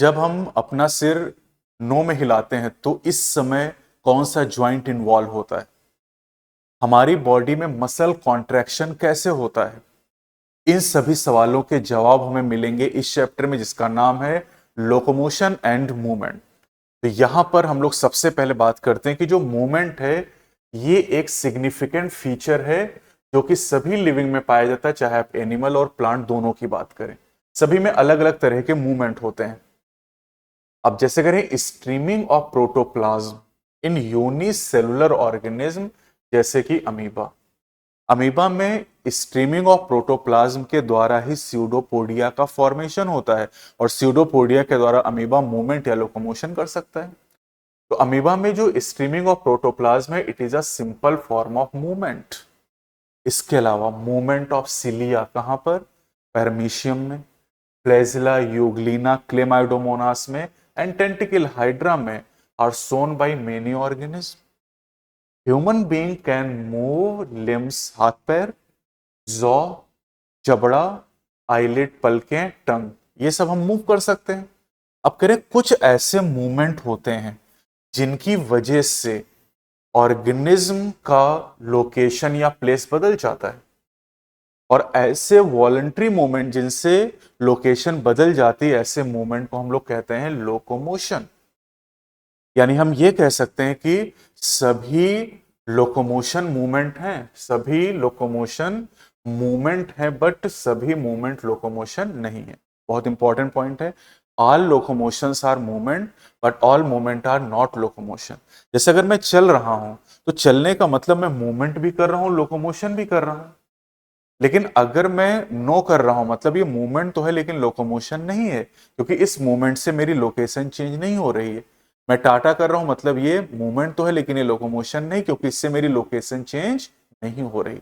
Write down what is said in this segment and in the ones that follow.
जब हम अपना सिर नो में हिलाते हैं तो इस समय कौन सा ज्वाइंट इन्वॉल्व होता है? हमारी बॉडी में मसल कॉन्ट्रैक्शन कैसे होता है? इन सभी सवालों के जवाब हमें मिलेंगे इस चैप्टर में, जिसका नाम है लोकोमोशन एंड मूवमेंट। तो यहां पर हम लोग सबसे पहले बात करते हैं कि जो मूवमेंट है ये एक सिग्निफिकेंट फीचर है जो कि सभी लिविंग में पाया जाता है, चाहे आप एनिमल और प्लांट दोनों की बात करें। सभी में अलग अलग तरह के मूवमेंट होते हैं। अब जैसे करें streaming of protoplasm in unicellular organism, जैसे कि अमीबा। अमीबा में स्ट्रीमिंग ऑफ प्रोटोप्लाज्म के द्वारा ही स्यूडोपोडिया का फॉर्मेशन होता है, और स्यूडोपोडिया के द्वारा अमीबा मूवमेंट या लोकोमोशन कर सकता है। तो अमीबा में जो स्ट्रीमिंग ऑफ प्रोटोप्लाज्म है, it is a simple form of movement. इसके अलावा मूवमेंट ऑफ सिलिया कहां पर? पैरमीशियम में, फ्लैजिला यूग्लिना क्लेमाइडोमोनास में एंड टेंटिकल हाइड्रा में are shown by many organism. Human being can move limbs, हाथ पैर, जॉ, जबड़ा, आईलिड, पलकें, टंग, ये सब हम मूव कर सकते हैं। अब करें कुछ ऐसे मूवमेंट होते हैं जिनकी वजह से ऑर्गेनिज्म का लोकेशन या प्लेस बदल जाता है, और ऐसे वॉलंटरी मूवमेंट जिनसे लोकेशन बदल जाती है, ऐसे मूवमेंट को हम लोग कहते हैं लोकोमोशन। यानी हम ये कह सकते हैं कि सभी लोकोमोशन मूवमेंट हैं, सभी लोकोमोशन मूवमेंट है, बट सभी मूवमेंट लोकोमोशन नहीं है। बहुत इंपॉर्टेंट पॉइंट है। All locomotions are movement but all movement are not locomotion. जैसे अगर मैं चल रहा हूं तो चलने का मतलब मैं मूवमेंट भी कर रहा हूं, लोकोमोशन भी कर रहा हूं। लेकिन अगर मैं नो कर रहा हूं मतलब ये मूवमेंट तो है लेकिन लोकोमोशन नहीं है, क्योंकि इस मूवमेंट से मेरी लोकेशन चेंज नहीं हो रही है। मैं टाटा कर रहा हूं मतलब ये मूवमेंट तो है लेकिन ये लोकोमोशन नहीं, क्योंकि इससे मेरी लोकेशन चेंज नहीं हो रही।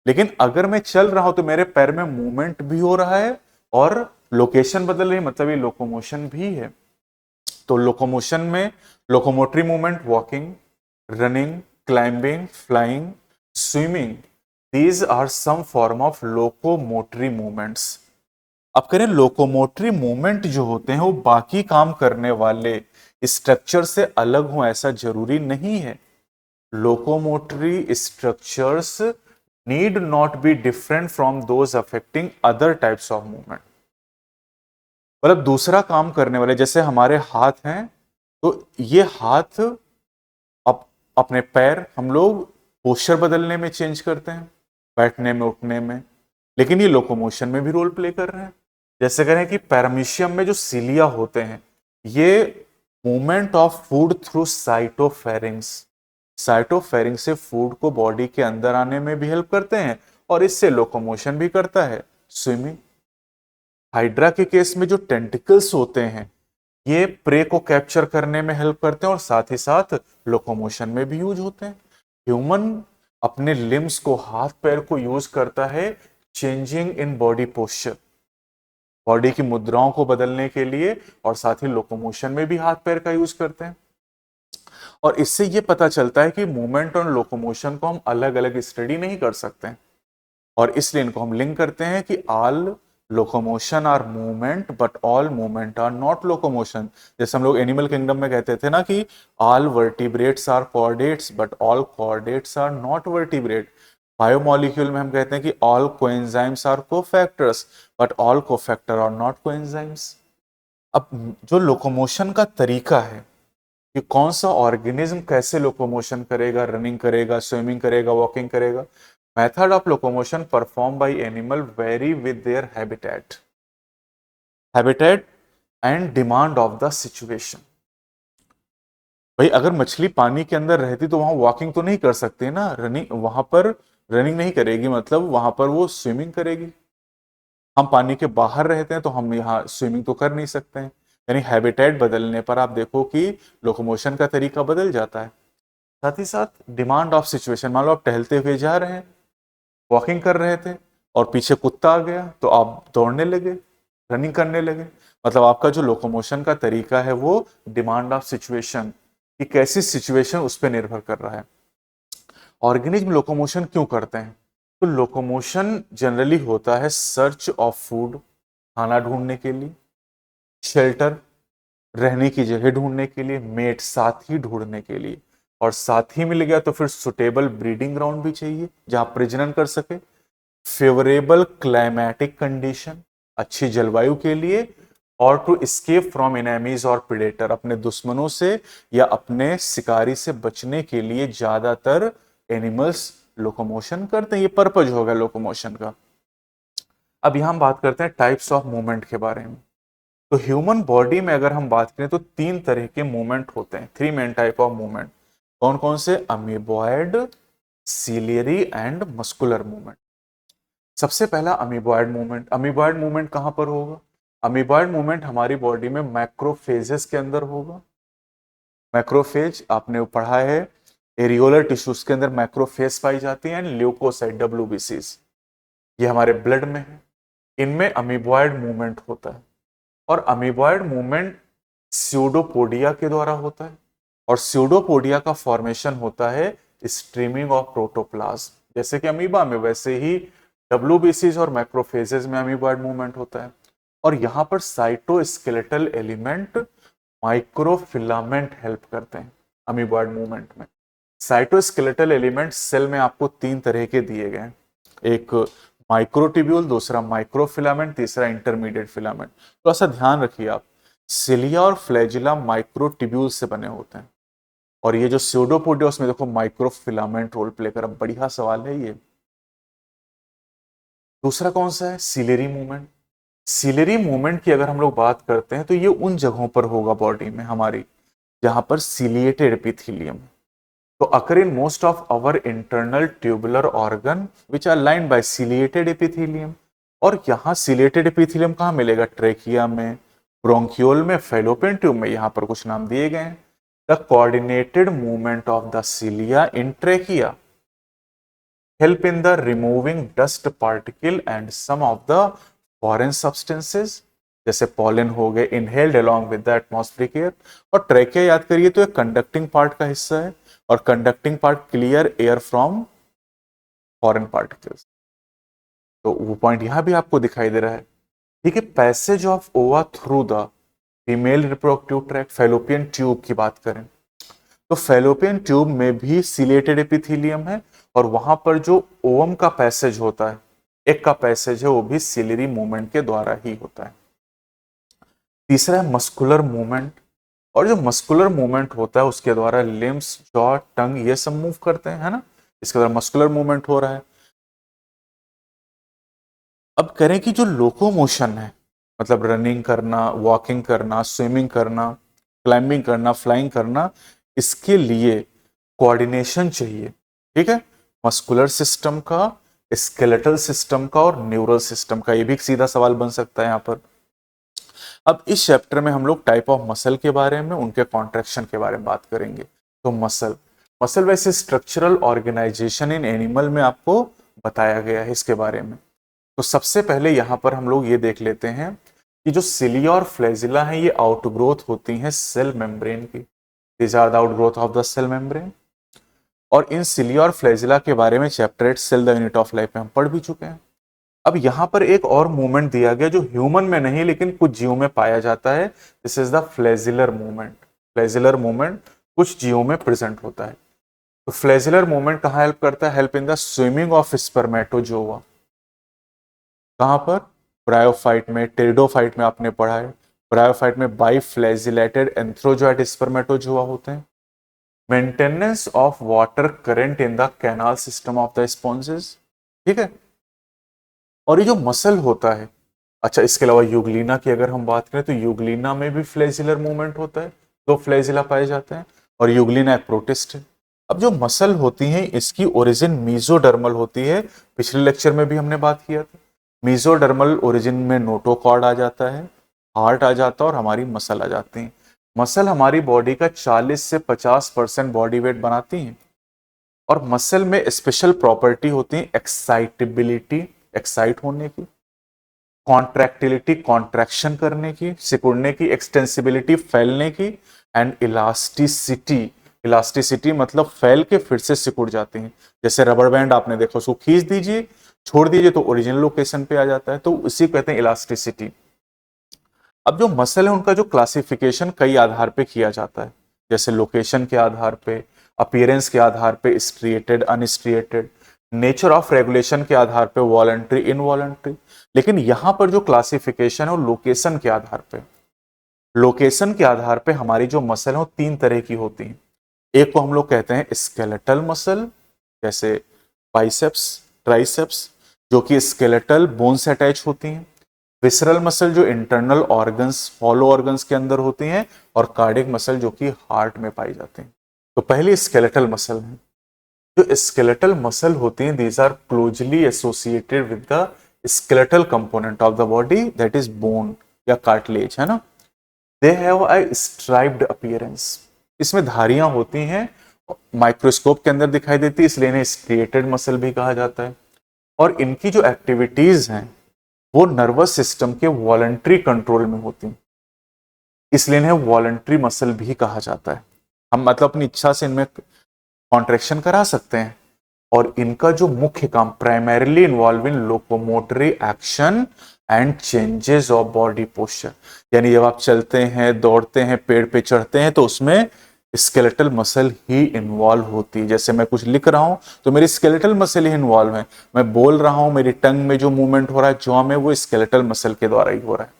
लेकिन अगर मैं चल रहा हूं तो मेरे पैर में मूवमेंट भी हो रहा है और लोकेशन बदल रही है, मतलब ये लोकोमोशन भी है। तो लोकोमोशन में locomotory movement, walking, running, climbing, flying, swimming, these are some form of locomotory movements. अब करें लोकोमोटरी मूवमेंट जो होते हैं वो बाकी काम करने वाले स्ट्रक्चर से अलग हो ऐसा जरूरी नहीं है। Locomotory structures need not be different from those affecting other types of movement. मतलब दूसरा काम करने वाले, जैसे हमारे हाथ हैं तो ये हाथ अप, अपने पैर हम लोग पोस्चर बदलने में चेंज करते हैं, बैठने में, उठने में, लेकिन ये लोकोमोशन में भी रोल प्ले कर रहे हैं। जैसे करें कि पैरामीशियम में जो सीलिया होते हैं ये मूवमेंट ऑफ फूड थ्रू साइटोफेरिंग्स, साइटोफेरिंग्स से फूड को बॉडी के अंदर आने में भी हेल्प करते हैं और इससे लोकोमोशन भी करता है। स्विमिंग। हाइड्रा के केस में जो टेंटिकल्स होते हैं ये प्रे को कैप्चर करने में हेल्प करते हैं और साथ ही साथ लोकोमोशन में भी यूज होते हैं। ह्यूमन अपने लिम्स को, हाथ पैर को यूज करता है changing in body posture, body की मुद्राओं को बदलने के लिए, और साथ ही लोकोमोशन में भी हाथ पैर का यूज करते हैं। और इससे ये पता चलता है कि मूवमेंट और लोकोमोशन को हम अलग अलग स्टडी नहीं कर सकते हैं, और इसलिए इनको हम लिंक करते हैं कि all locomotion are movement but all movement are not locomotion. जैसे हम लोग एनिमल किंगडम में कहते थे ना कि all vertebrates are chordates but all chordates are not vertebrate. Biomolecule में हम कहते हैं कि all coenzymes are cofactors but all cofactor are not coenzymes. अब जो लोकोमोशन का तरीका है कि कौन सा ऑर्गेनिज्म कैसे लोकोमोशन करेगा, रनिंग करेगा, स्विमिंग करेगा, वॉकिंग करेगा, method of locomotion perform by animal very with their habitat and demand of the situation. भाई अगर मछली पानी के अंदर रहती तो वहां वॉकिंग तो नहीं कर सकती ना, रनिंग, वहां पर रनिंग नहीं करेगी, मतलब वहां पर वो स्विमिंग करेगी। हम पानी के बाहर रहते हैं तो हम यहाँ स्विमिंग तो कर नहीं सकते हैं। यानी हैबिटेट बदलने पर आप देखो कि लोकोमोशन का तरीका बदल जाता है। साथ ही साथ डिमांड ऑफ सिचुएशन, मान लो आप टहलते हुए जा रहे हैं, वॉकिंग कर रहे थे और पीछे कुत्ता आ गया तो आप दौड़ने लगे, रनिंग करने लगे। मतलब आपका जो लोकोमोशन का तरीका है वो डिमांड ऑफ सिचुएशन, कि कैसी सिचुएशन उस पर निर्भर कर रहा है। ऑर्गेनिज्म लोकोमोशन क्यों करते हैं? तो लोकोमोशन जनरली होता है सर्च ऑफ फूड, खाना ढूंढने के लिए, शेल्टर, रहने की जगह ढूंढने के लिए, मेट साथी ढूंढने के लिए, और साथी मिल गया तो फिर सुटेबल ब्रीडिंग ग्राउंड भी चाहिए जहां प्रजनन कर सके, फेवरेबल क्लाइमेटिक कंडीशन, अच्छी जलवायु के लिए, और टू एस्केप फ्रॉम एनिमीज और प्रेडेटर, अपने दुश्मनों से या अपने शिकारी से बचने के लिए ज्यादातर एनिमल्स लोकोमोशन करते हैं। ये पर्पज होगा लोकोमोशन का। अब यहां हम बात करते हैं टाइप्स ऑफ मूवमेंट के बारे में। तो ह्यूमन बॉडी में अगर हम बात करें तो तीन तरह के मूवमेंट होते हैं, three main type of movement. कौन कौन से? Amoeboid, ciliary and muscular movement. सबसे पहला अमीबॉयड मूवमेंट। अमीबॉयड मूवमेंट कहां पर होगा? अमीबॉयड मूवमेंट हमारी बॉडी में मैक्रोफेजेस के अंदर होगा। मैक्रोफेज आपने पढ़ा है, एरियोलर टिश्यूज के अंदर मैक्रोफेज पाई जाती है, एंड ल्यूकोसाइट, डब्ल्यूबीसीज, ये हमारे ब्लड में है। इनमें अमीबॉयड मूवमेंट होता है, और अमीबॉयड मूवमेंट स्यूडोपोडिया के द्वारा होता है, और स्यूडोपोडिया का फॉर्मेशन होता है स्ट्रीमिंग ऑफ प्रोटोप्लाज्म। जैसे कि अमीबा में, वैसे ही डब्ल्यूबीसीज और मैक्रोफेजेस में अमीबॉयड मूवमेंट होता है। और यहां पर साइटोस्केलेटल एलिमेंट, माइक्रोफिलामेंट हेल्प करते हैं अमीबॉयड मूवमेंट में। साइटोस्केलेटल एलिमेंट सेल में आपको तीन तरह के दिए गए हैं, एक माइक्रोट्यूब्यूल, दूसरा माइक्रोफिलामेंट, तीसरा इंटरमीडिएट फिलामेंट। थोड़ा सा ध्यान रखिए आप, सिलिया और फ्लैजिला माइक्रोट्यूब्यूल से बने होते हैं, और ये जो स्यूडोपोडिया उसमें देखो माइक्रोफिलामेंट रोल प्ले कर। बढ़िया सवाल है ये। दूसरा कौन सा है? Ciliary movement. सिलेरी मूवमेंट की अगर हम लोग बात करते हैं तो ये उन जगहों पर होगा बॉडी में हमारी जहां पर सिलिएटेड एपिथेलियम, तो occur in most of our internal tubular organ which are lined by ciliated epithelium. और यहां सिलिएटेड एपिथेलियम कहां मिलेगा? ट्रेकिया में, ब्रोंकियोल में, फैलोपियन ट्यूब में। यहां पर कुछ नाम दिए गए हैं। The coordinated movement of the cilia in trachea help in the removing dust particle and some of the foreign substances जैसे पॉलन हो गए, inhaled along with the atmospheric air। और ट्रेकिया याद करिए तो एक कंडक्टिंग पार्ट का हिस्सा है, और conducting part clear air from foreign particles. तो वो पॉइंट यहां भी आपको दिखाई दे रहा है। ठीक है, पैसेज ऑफ ओवा through the female reproductive tract, fallopian tube की बात करें तो फैलोपियन ट्यूब में भी सिलेटेड एपिथेलियम है, और वहां पर जो ओवम का पैसेज होता है, एक का पैसेज है, वो भी सिलेरी मूवमेंट के द्वारा ही होता है। तीसरा है मस्कुलर मूवमेंट, और जो मस्कुलर मूवमेंट होता है उसके द्वारा लिम्स, जॉ, टंग ये सब मूव करते हैं, है ना, इसके द्वारा मस्कुलर मूवमेंट हो रहा है। अब करें कि जो लोकोमोशन है, मतलब रनिंग करना, वॉकिंग करना, स्विमिंग करना, क्लाइंबिंग करना, फ्लाइंग करना, इसके लिए कोऑर्डिनेशन चाहिए। ठीक है, मस्कुलर सिस्टम का, स्केलेटल सिस्टम का, और न्यूरल सिस्टम का। ये भी एक सीधा सवाल बन सकता है यहां पर। अब इस चैप्टर में हम लोग टाइप ऑफ मसल के बारे में, उनके कॉन्ट्रैक्शन के बारे में बात करेंगे। तो मसल, मसल वैसे स्ट्रक्चरल ऑर्गेनाइजेशन इन एनिमल में आपको बताया गया है इसके बारे में। तो सबसे पहले यहां पर हम लोग ये देख लेते हैं कि जो सिलिया और फ्लैजिला है ये आउटग्रोथ होती हैं सेल मेम्ब्रेन की। These are the outgrowth of the cell membrane. और इन सिलिया और फ्लैजिला के बारे में chapter 8 cell the unit of life में हम पढ़ भी चुके हैं। अब यहां पर एक और मूवमेंट दिया गया जो ह्यूमन में नहीं लेकिन कुछ जीवों में पाया जाता है। This is the flagellar movement. Flagellar movement कुछ जीवों में प्रेजेंट होता है। तो फ्लैजिलर मूवमेंट कहां हेल्प करता है? Help in the swimming of spermatozoa. कहां पर? ब्रायोफाइट में, टेरिडोफाइट में आपने पढ़ा है। ब्रायोफाइट में बाइफ्लैजिलेटेड एंथ्रोजॉइट स्पर्मेटोजोआ होते हैं। Maintenance of water current in the canal system of the sponges. ठीक है, और ये जो मसल होता है, अच्छा इसके अलावा यूग्लिना की अगर हम बात करें तो यूग्लिना में भी फ्लैजिलर मूवमेंट होता है, दो फ्लैजिला पाए जाते हैं, और यूग्लिना एक प्रोटिस्ट है। अब जो मसल होती है इसकी ओरिजिन मीजोडर्मल होती है। पिछले लेक्चर में भी हमने बात किया था। मीजोडर्मल ओरिजिन में नोटोकॉर्ड आ जाता है, हार्ट आ जाता है, और हमारी मसल आ जाती है। मसल हमारी बॉडी का 40 से 50% बॉडी वेट बनाती हैं। और मसल में स्पेशल प्रॉपर्टी होती है एक्साइटेबिलिटी, एक्साइट होने की, कॉन्ट्रैक्टिलिटी, कॉन्ट्रैक्शन करने की, सिकुड़ने की, एक्सटेंसिबिलिटी, फैलने की, एंड इलास्टिसिटी। इलास्टिसिटी मतलब फैल के फिर से सिकुड़ जाती हैं। जैसे रबर बैंड आपने देखा, उसको खींच दीजिए, छोड़ दीजिए तो ओरिजिनल लोकेशन पे आ जाता है, तो इसी कहते हैं इलास्टिसिटी। अब जो मसल है उनका जो क्लासिफिकेशन कई आधार पे किया जाता है, जैसे लोकेशन के आधार पे, अपीयरेंस के आधार पे, striated unstriated, nature of regulation के आधार पे, वॉलंटरी इनवॉलंटरी। लेकिन यहां पर जो क्लासिफिकेशन है वो लोकेशन के आधार पे, लोकेशन के आधार पे हमारी जो मसल है वो तीन तरह की होती है। एक को हम लोग कहते हैं स्केलेटल मसल, जैसे बाइसेप्स, ट्राइसेप्स, जो कि स्केलेटल बोन से अटैच होती हैं। विसरल मसल जो इंटरनल ऑर्गन्स, हॉलो ऑर्गन्स के अंदर होती हैं। और कार्डियक मसल जो कि हार्ट में पाई जाती हैं। तो पहली स्केलेटल मसल है। जो स्केलेटल मसल होती हैं, these are closely associated with the skeletal component of the body, that is bone या कार्टिलेज, है ना। They have a striped appearance, इसमें धारियां होती हैं, माइक्रोस्कोप के अंदर दिखाई देती है, इसलिए इन्हें स्ट्रिएटेड मसल भी कहा जाता है। और इनकी जो एक्टिविटीज हैं वो नर्वस सिस्टम के वॉलंटरी कंट्रोल में होती हैं, इसलिए इन्हें वॉलंटरी मसल भी कहा जाता है। हम मतलब अपनी इच्छा से इनमें कॉन्ट्रैक्शन करा सकते हैं। और इनका जो मुख्य काम primarily involve in locomotory action and changes of body posture, यानी जब आप चलते हैं, दौड़ते हैं, पेड़ पे चढ़ते हैं, तो उसमें स्केलेटल मसल ही इन्वॉल्व होती है। जैसे मैं कुछ लिख रहा हूं तो मेरी स्केलेटल मसल ही इन्वॉल्व है, मैं बोल रहा हूं, मेरी टंग में जो मूवमेंट हो रहा है, जॉ में, वो स्केलेटल मसल के द्वारा ही हो रहा है।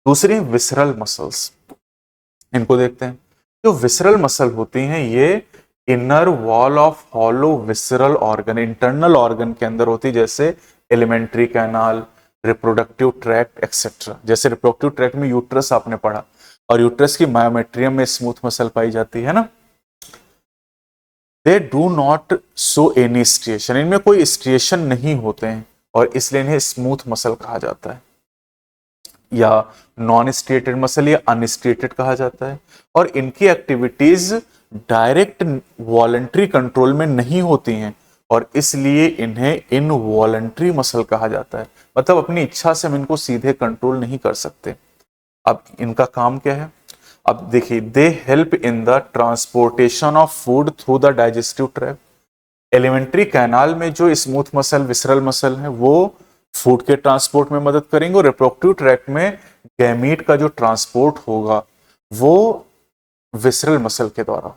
दूसरी विसरल मसल्स, इनको देखते हैं। जो विसरल मसल होती हैं ये inner wall of hollow visceral organ, internal organ के अंदर होती है, जैसे alimentary canal, reproductive tract etcetera. जैसे रिप्रोडक्टिव ट्रैक्ट में यूट्रस आपने पढ़ा, और यूट्रस की मायोमेट्रियम में स्मूथ मसल पाई जाती है ना। They do not show any striation, इनमें कोई स्ट्रिएशन नहीं होते हैं, और इसलिए इन्हें स्मूथ मसल कहा जाता है, या नॉन स्ट्रिएटेड मसल या अनस्ट्रिएटेड कहा जाता है। और इनकी एक्टिविटीज डायरेक्ट वॉलंटरी कंट्रोल में नहीं होती हैं, और इसलिए इन्हें इनवॉलंटरी मसल कहा जाता है। मतलब अपनी इच्छा से हम इनको सीधे कंट्रोल नहीं कर सकते। अब इनका काम क्या है, अब देखिए, they help in the transportation of food through the digestive tract. Alimentary canal में जो स्मूथ मसल, विसरल मसल है, वो फूड के ट्रांसपोर्ट में मदद करेंगे, और रिप्रोडक्टिव ट्रैक्ट में गैमीट का जो ट्रांसपोर्ट होगा वो विसरल मसल के द्वारा।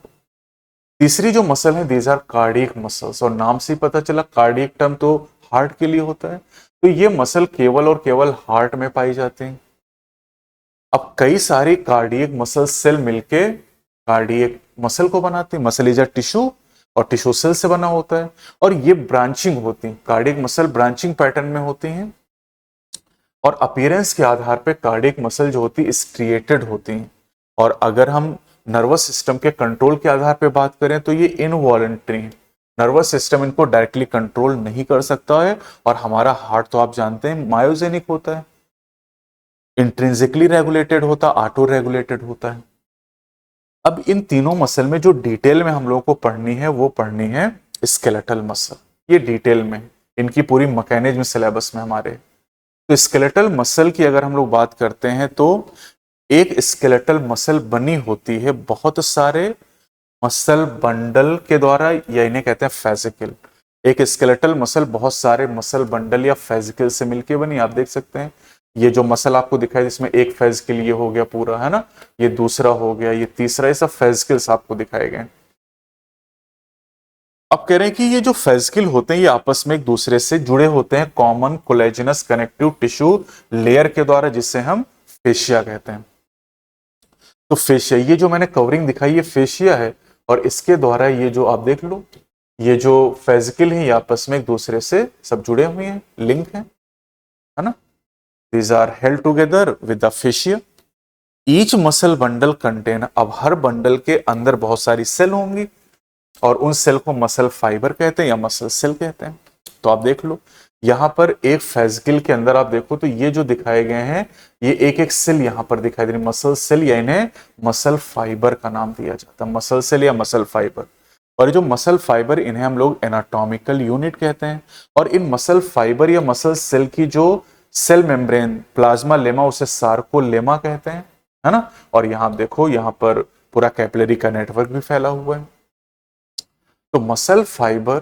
तीसरी जो मसल है, दीज आर कार्डियक मसल्स, और नाम से ही पता चला कार्डियक टर्म तो हार्ट के लिए होता है, तो ये मसल केवल और केवल हार्ट में पाई जाते हैं। अब कई सारी कार्डियक मसल सेल मिलके कार्डियक मसल को बनाते हैं। मसल इज अ टिश्यू, और टिश्यू सेल से बना होता है, और ये ब्रांचिंग होती है, कार्डियक मसल ब्रांचिंग पैटर्न में होती हैं। और अपीयरेंस के आधार पे कार्डियक मसल जो होती है स्ट्रिएटेड होती हैं। और अगर हम नर्वस सिस्टम के कंट्रोल के आधार पे बात करें तो ये इनवॉलंटरी है, नर्वस सिस्टम इनको डायरेक्टली कंट्रोल नहीं कर सकता है। और हमारा हार्ट तो आप जानते हैं मायोजेनिक होता है, इंट्रिंसिकली रेगुलेटेड होता, ऑटो रेगुलेटेड होता है। अब इन तीनों मसल में जो डिटेल में हम लोगों को पढ़नी है वो पढ़नी है स्केलेटल मसल, ये डिटेल में, इनकी पूरी मैकेनिज्म सिलेबस में हमारे। तो स्केलेटल मसल की अगर हम लोग बात करते हैं तो एक स्केलेटल मसल बनी होती है बहुत सारे मसल बंडल के द्वारा, या इन्हें कहते हैं फेजिकल। एक स्केलेटल मसल बहुत सारे मसल बंडल या फेजिकल से मिलके बनी। आप देख सकते हैं ये जो मसल आपको दिखाई दे, इसमें एक फेजिकल ये हो गया पूरा, है ना, ये दूसरा हो गया, ये तीसरा, ये सब फेजिकल्स आपको दिखाए गए। अब कह रहे हैं कि ये जो फेजिकल होते हैं ये आपस में एक दूसरे से जुड़े होते हैं कॉमन कोलेजिनस कनेक्टिव टिश्यू लेयर के द्वारा, जिससे हम फेशिया कहते हैं। तो फेशिया, ये जो मैंने कवरिंग दिखाई ये फेशिया है, और इसके द्वारा ये जो आप देख लो, ये जो फेजिकल है ये आपस में एक दूसरे से सब जुड़े हुए हैं, लिंक है ना। These are held together with the fascia. Each muscle bundle contain, अब हर बंडल के अंदर बहुत सारी सेल होंगी, और उन सेल को मसल फाइबर कहते हैं या मसल सेल कहते हैं। तो आप देख लो यहां पर एक फेजिकल के अंदर आप देखो तो ये जो दिखाए गए हैं ये एक एक सेल यहां पर दिखाई दे रही, मसल सेल, या इन्हें मसल फाइबर का नाम दिया जाता है, मसल सेल या मसल फाइबर। और जो मसल फाइबर, इन्हें हम लोग एनाटॉमिकल यूनिट कहते हैं। और इन मसल फाइबर या मसल सेल की जो सेल मेम्ब्रेन, प्लाज्मा लेमा, उसे सार्कोलेमा कहते हैं, है ना। और यहां देखो, यहां पर पूरा कैपिलरी का नेटवर्क भी फैला हुआ है। तो muscle fibre,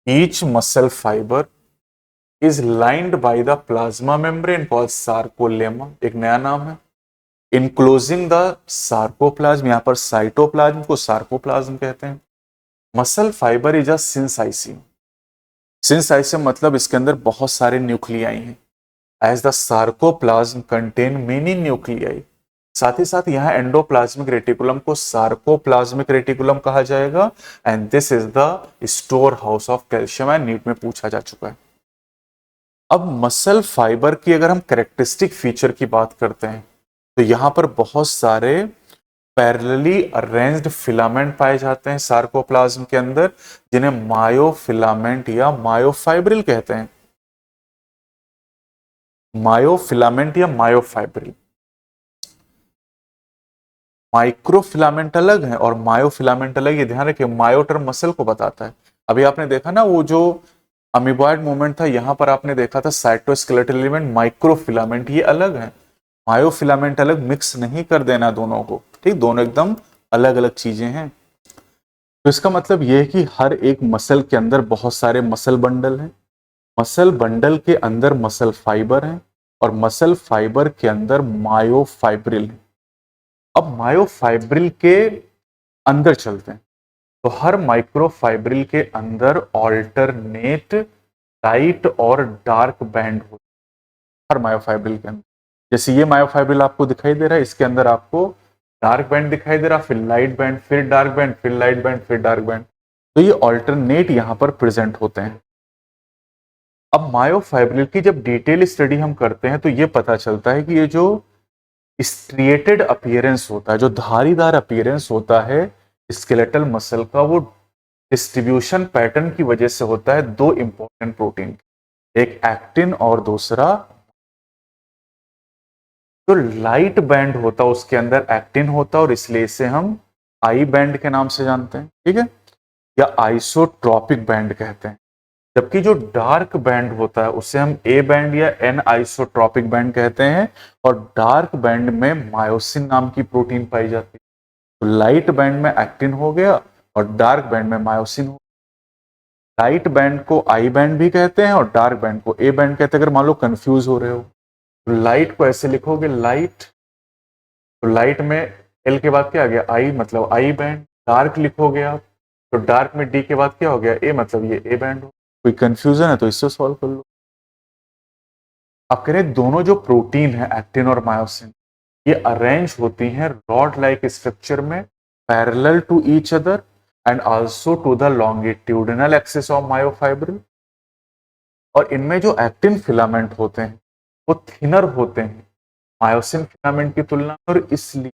each muscle fibre is lined by the plasma membrane called sarcolemma, एक नया नाम है। इनक्लोजिंग द सार्कोप्लाज्म, यहां पर साइटोप्लाज्म को सार्कोप्लाज्म कहते हैं। Muscle fibre is a syncytium, syncytium मतलब इसके अंदर बहुत सारे न्यूक्लियाई हैं। As the sarcoplasm contain many nuclei, साथ ही साथ यहां एंडोप्लाज्मिक रेटिकुलम को सार्कोप्लाज्मिक रेटिकुलम कहा जाएगा। And this is the store house of calcium, and NEET में पूछा जा चुका है। अब मसल फाइबर की अगर हम कैरेक्टरिस्टिक फीचर की बात करते हैं तो यहां पर बहुत सारे पैरेलली अरेंज्ड फिलामेंट पाए जाते हैं सार्कोप्लाज्म के अंदर, जिन्हें मायोफिलामेंट या मायोफाइब्रिल कहते हैं। मायोफिलामेंट या मायोफाइब्रिल। माइक्रोफिलामेंट अलग है और मायोफिलामेंट अलग है, ध्यान रखिए। मायो टर्म मसल को बताता है। अभी आपने देखा ना वो जो अमीबॉयड मूवमेंट था, यहां पर आपने देखा था साइटोस्केलेटल एलिमेंट, माइक्रोफिलामेंट ये अलग है, मायोफिलामेंट अलग। मिक्स नहीं कर देना दोनों को, ठीक, दोनों एकदम अलग अलग चीजें हैं। तो इसका मतलब यह है कि हर एक मसल के अंदर बहुत सारे मसल बंडल हैं, मसल बंडल के अंदर मसल फाइबर है, और मसल फाइबर के अंदर मायोफाइब्रिल है। अब मायोफाइब्रिल के अंदर चलते हैं, तो हर माइक्रोफाइब्रिल के अंदर ऑल्टरनेट लाइट और डार्क बैंड होते हैं हर मायोफाइब्रिल के अंदर। जैसे ये मायोफाइब्रिल आपको दिखाई दे रहा है, इसके अंदर आपको डार्क बैंड दिखाई दे रहा, फिर लाइट बैंड, फिर डार्क बैंड, फिर लाइट बैंड, फिर डार्क बैंड। तो ये ऑल्टरनेट यहां पर प्रेजेंट होते हैं। अब मायोफाइब्रिल की जब डिटेल स्टडी हम करते हैं तो ये पता चलता है कि ये जो स्ट्रिएटेड अपीयरेंस होता है, जो धारीदार अपीयरेंस होता है स्केलेटल मसल का, वो डिस्ट्रीब्यूशन पैटर्न की वजह से होता है दो इंपॉर्टेंट प्रोटीन, एक एक्टिन और दूसरा जो लाइट बैंड होता है उसके अंदर एक्टिन होता है, और इसलिए इसे हम आई बैंड के नाम से जानते हैं, ठीक है, या आइसोट्रॉपिक बैंड कहते हैं। जबकि जो डार्क बैंड होता है उसे हम ए बैंड या एन आइसोट्रॉपिक बैंड कहते हैं, और डार्क बैंड में मायोसिन नाम की प्रोटीन पाई जाती है। तो लाइट बैंड में एक्टिन हो गया और डार्क बैंड में मायोसिन हो। लाइट बैंड को आई बैंड भी कहते हैं और डार्क बैंड को ए बैंड कहते हैं, अगर मान लो कंफ्यूज हो रहे हो। तो लाइट को ऐसे लिखोगे लाइट, तो लाइट में एल के बाद क्या आ गया आई, मतलब आई बैंड। डार्क लिखोगे आप तो डार्क में डी के बाद क्या हो गया ए, मतलब ये ए बैंड हो। कोई कंफ्यूजन है तो इससे सॉल्व कर लो। अब कह रहे दोनों जो प्रोटीन है एक्टिन और मायोसिन, ये अरेंज होती हैं रॉड लाइक स्ट्रक्चर में parallel to each other and also to the longitudinal axis of myofibril. और इनमें जो एक्टिन फिलामेंट होते हैं वो थिनर होते हैं मायोसिन फिलामेंट की तुलना में, और इसलिए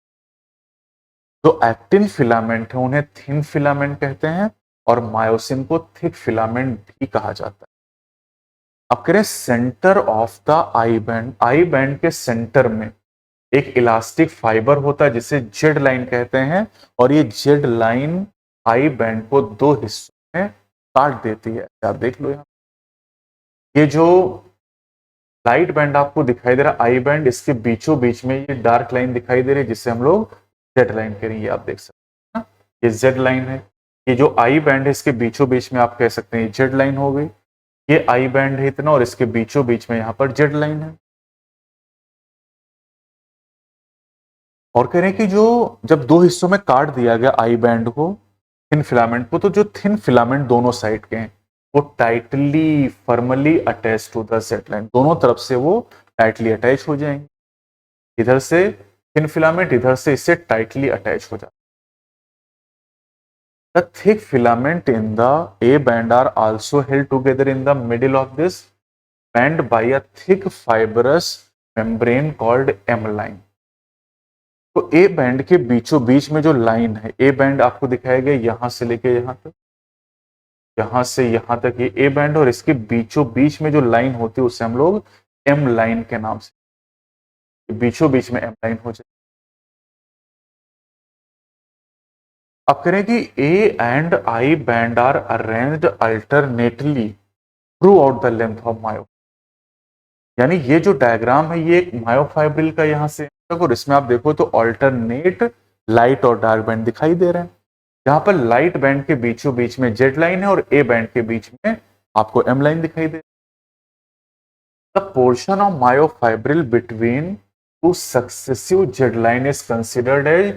जो एक्टिन फिलामेंट है उन्हें थिन फिलामेंट कहते हैं और मायोसिन को थिक फिलामेंट भी कहा जाता है। अब कह रहे centre of the I band, I band के सेंटर में एक इलास्टिक फाइबर होता है जिसे जेड लाइन कहते हैं, और ये जेड लाइन आई बैंड को दो हिस्सों में काट देती है। आप देख लो यहां, ये जो लाइट बैंड आपको दिखाई दे रहा आई बैंड, इसके बीचों बीच में ये डार्क लाइन दिखाई दे रही है जिसे हम लोग जेड लाइन करेंगे। आप देख सकते हैं ये जेड लाइन है। ये जो आई बैंड है इसके बीचों बीच में आप कह सकते हैं ये जेड लाइन हो गई। ये आई बैंड है इतना, और इसके बीचों बीच में यहां पर जेड लाइन है। और कह रहे हैं कि जो जब दो हिस्सों में काट दिया गया आई बैंड को, थिन फिलामेंट को, तो जो थिन फिलामेंट दोनों साइड के हैं वो tightly firmly attach to the Z line, दोनों तरफ से वो टाइटली अटैच हो जाएंगे। इधर से थिन फिलामेंट, इधर से इससे टाइटली अटैच हो जाता है। The thick filament in the A band are also held together in the middle of this band by a thick fibrous membrane called M line. तो ए बैंड के बीचों बीच में जो लाइन है, ए बैंड आपको दिखाया गया यहां से लेके यहां तक, यहां से यहां तक ये ए बैंड, और इसके बीचों बीच में जो लाइन होती है उसे हम लोग एम लाइन के नाम से, बीचों बीच में एम लाइन हो जाए। अब करें कि A and I band are arranged alternately throughout the length of myo, यानी ये जो डायग्राम है ये एक मायोफाइब्रिल का यहां से तक, और इसमें आप देखो तो ऑल्टरनेट लाइट और डार्क बैंड दिखाई दे रहे हैं। यहां पर लाइट बैंड के बीचों बीच में जेड लाइन है और ए बैंड के बीच में आपको एम लाइन दिखाई दे रही है। The portion of myofibril between two successive Z line is considered as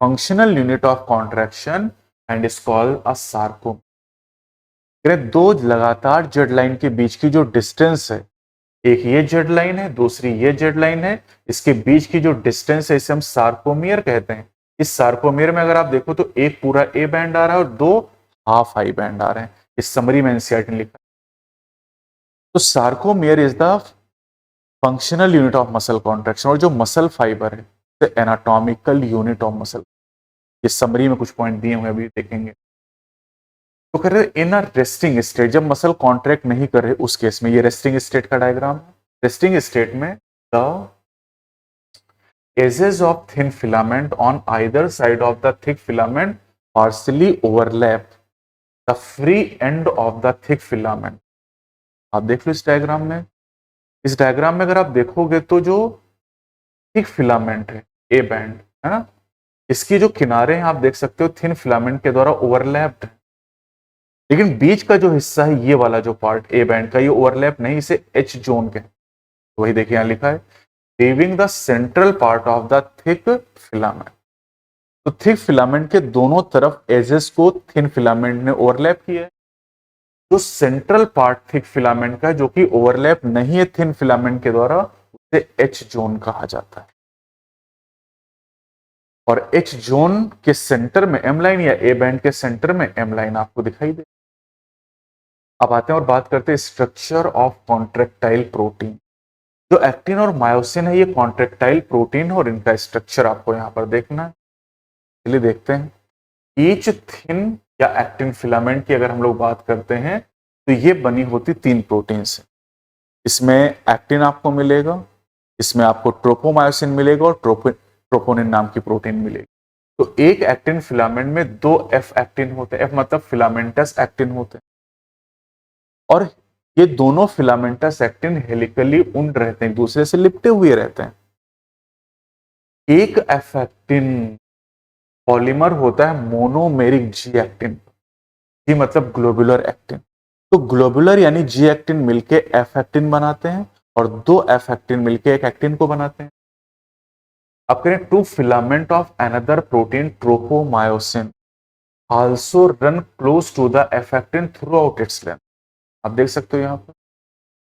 functional unit of contraction and is called a sarcomere. दो लगातार जेड लाइन के बीच की जो डिस्टेंस है, एक ये जेड लाइन है, दूसरी ये जेड लाइन है, इसके बीच की जो डिस्टेंस है इसे हम सार्कोमियर कहते हैं। इस सार्कोमियर में अगर आप देखो तो एक पूरा ए बैंड आ रहा है और दो हाफ आई बैंड आ रहे हैं। इस समरी में एनसीईआरटी ने लिखा। तो sarcomere is the functional unit of muscle contraction, और जो मसल फाइबर है एनाटॉमिकल यूनिट ऑफ मसल। ये समरी में कुछ पॉइंट दिए हुए अभी देखेंगे। तो कह रहे इन अ रेस्टिंग स्टेट, जब मसल कॉन्ट्रैक्ट नहीं कर रहे उस केस में, ये रेस्टिंग स्टेट का डायग्राम है। रेस्टिंग स्टेट में the edges of thin filament on either side of the thick filament partially overlap the free end of the thick filament। आप देख लो इस डायग्राम में, इस डायग्राम में अगर आप देखोगे तो जो थिक फिलामेंट है ए बैंड है ना, इसकी जो किनारे हैं आप देख सकते हो थिन फिलामेंट के द्वारा ओवरलैप्ड है, लेकिन बीच का जो हिस्सा है ये वाला जो पार्ट ए बैंड का, ये ओवरलैप नहीं, इसे एच जोन कहते हैं। तो वही देखिए यहां लिखा है, leaving the central part of the thick filament. तो थिक फिलामेंट के दोनों तरफ एजेस को थिन फिलामेंट ने ओवरलैप किया है। जो सेंट्रल पार्ट थिक फिलामेंट का जो कि ओवरलैप नहीं है थिन फिलामेंट के द्वारा, उसे एच जोन कहा जाता है। और एच जोन के सेंटर में एम लाइन या ए बैंड के सेंटर में एम लाइन आपको दिखाई दे। अब आते हैं और बात करते हैं स्ट्रक्चर ऑफ कॉन्ट्रेक्टाइल प्रोटीन। जो एक्टिन और मायोसिन है ये कॉन्ट्रेक्टाइल प्रोटीन, और इनका स्ट्रक्चर आपको यहां पर देखना है। चलिए देखते हैं। ईच थिन या एक्टिन फिलामेंट की अगर हम लोग बात करते हैं तो ये बनी होती तीन प्रोटीन से। इसमें एक्टिन आपको मिलेगा, इसमें आपको ट्रोपोमायोसिन मिलेगा, और ट्रोपोनिन नाम की प्रोटीन मिलेगी। तो एक एक्टिन फिलामेंट में दो एफ एक्टिन होते हैं, एफ मतलब फिलामेंटस एक्टिन होते हैं, और ये दोनों फिलामेंटस एक्टिन हेलिकली उंड रहते हैं, एक दूसरे से लिपटे हुए रहते हैं। एक एफ एक्टिन पॉलीमर होता है मोनोमेरिक जी एक्टिन, जी मतलब ग्लोबुलर एक्टिन। तो ग्लोबुलर यानी जी एक्टिन मिलके एफ एक्टिन बनाते हैं, और दो एफ एक्टिन मिलके एक एक्टिन को बनाते हैं। अब करें two filament of another protein tropomyosin also run close to the F actin throughout its length. आप देख सकते हो यहां पर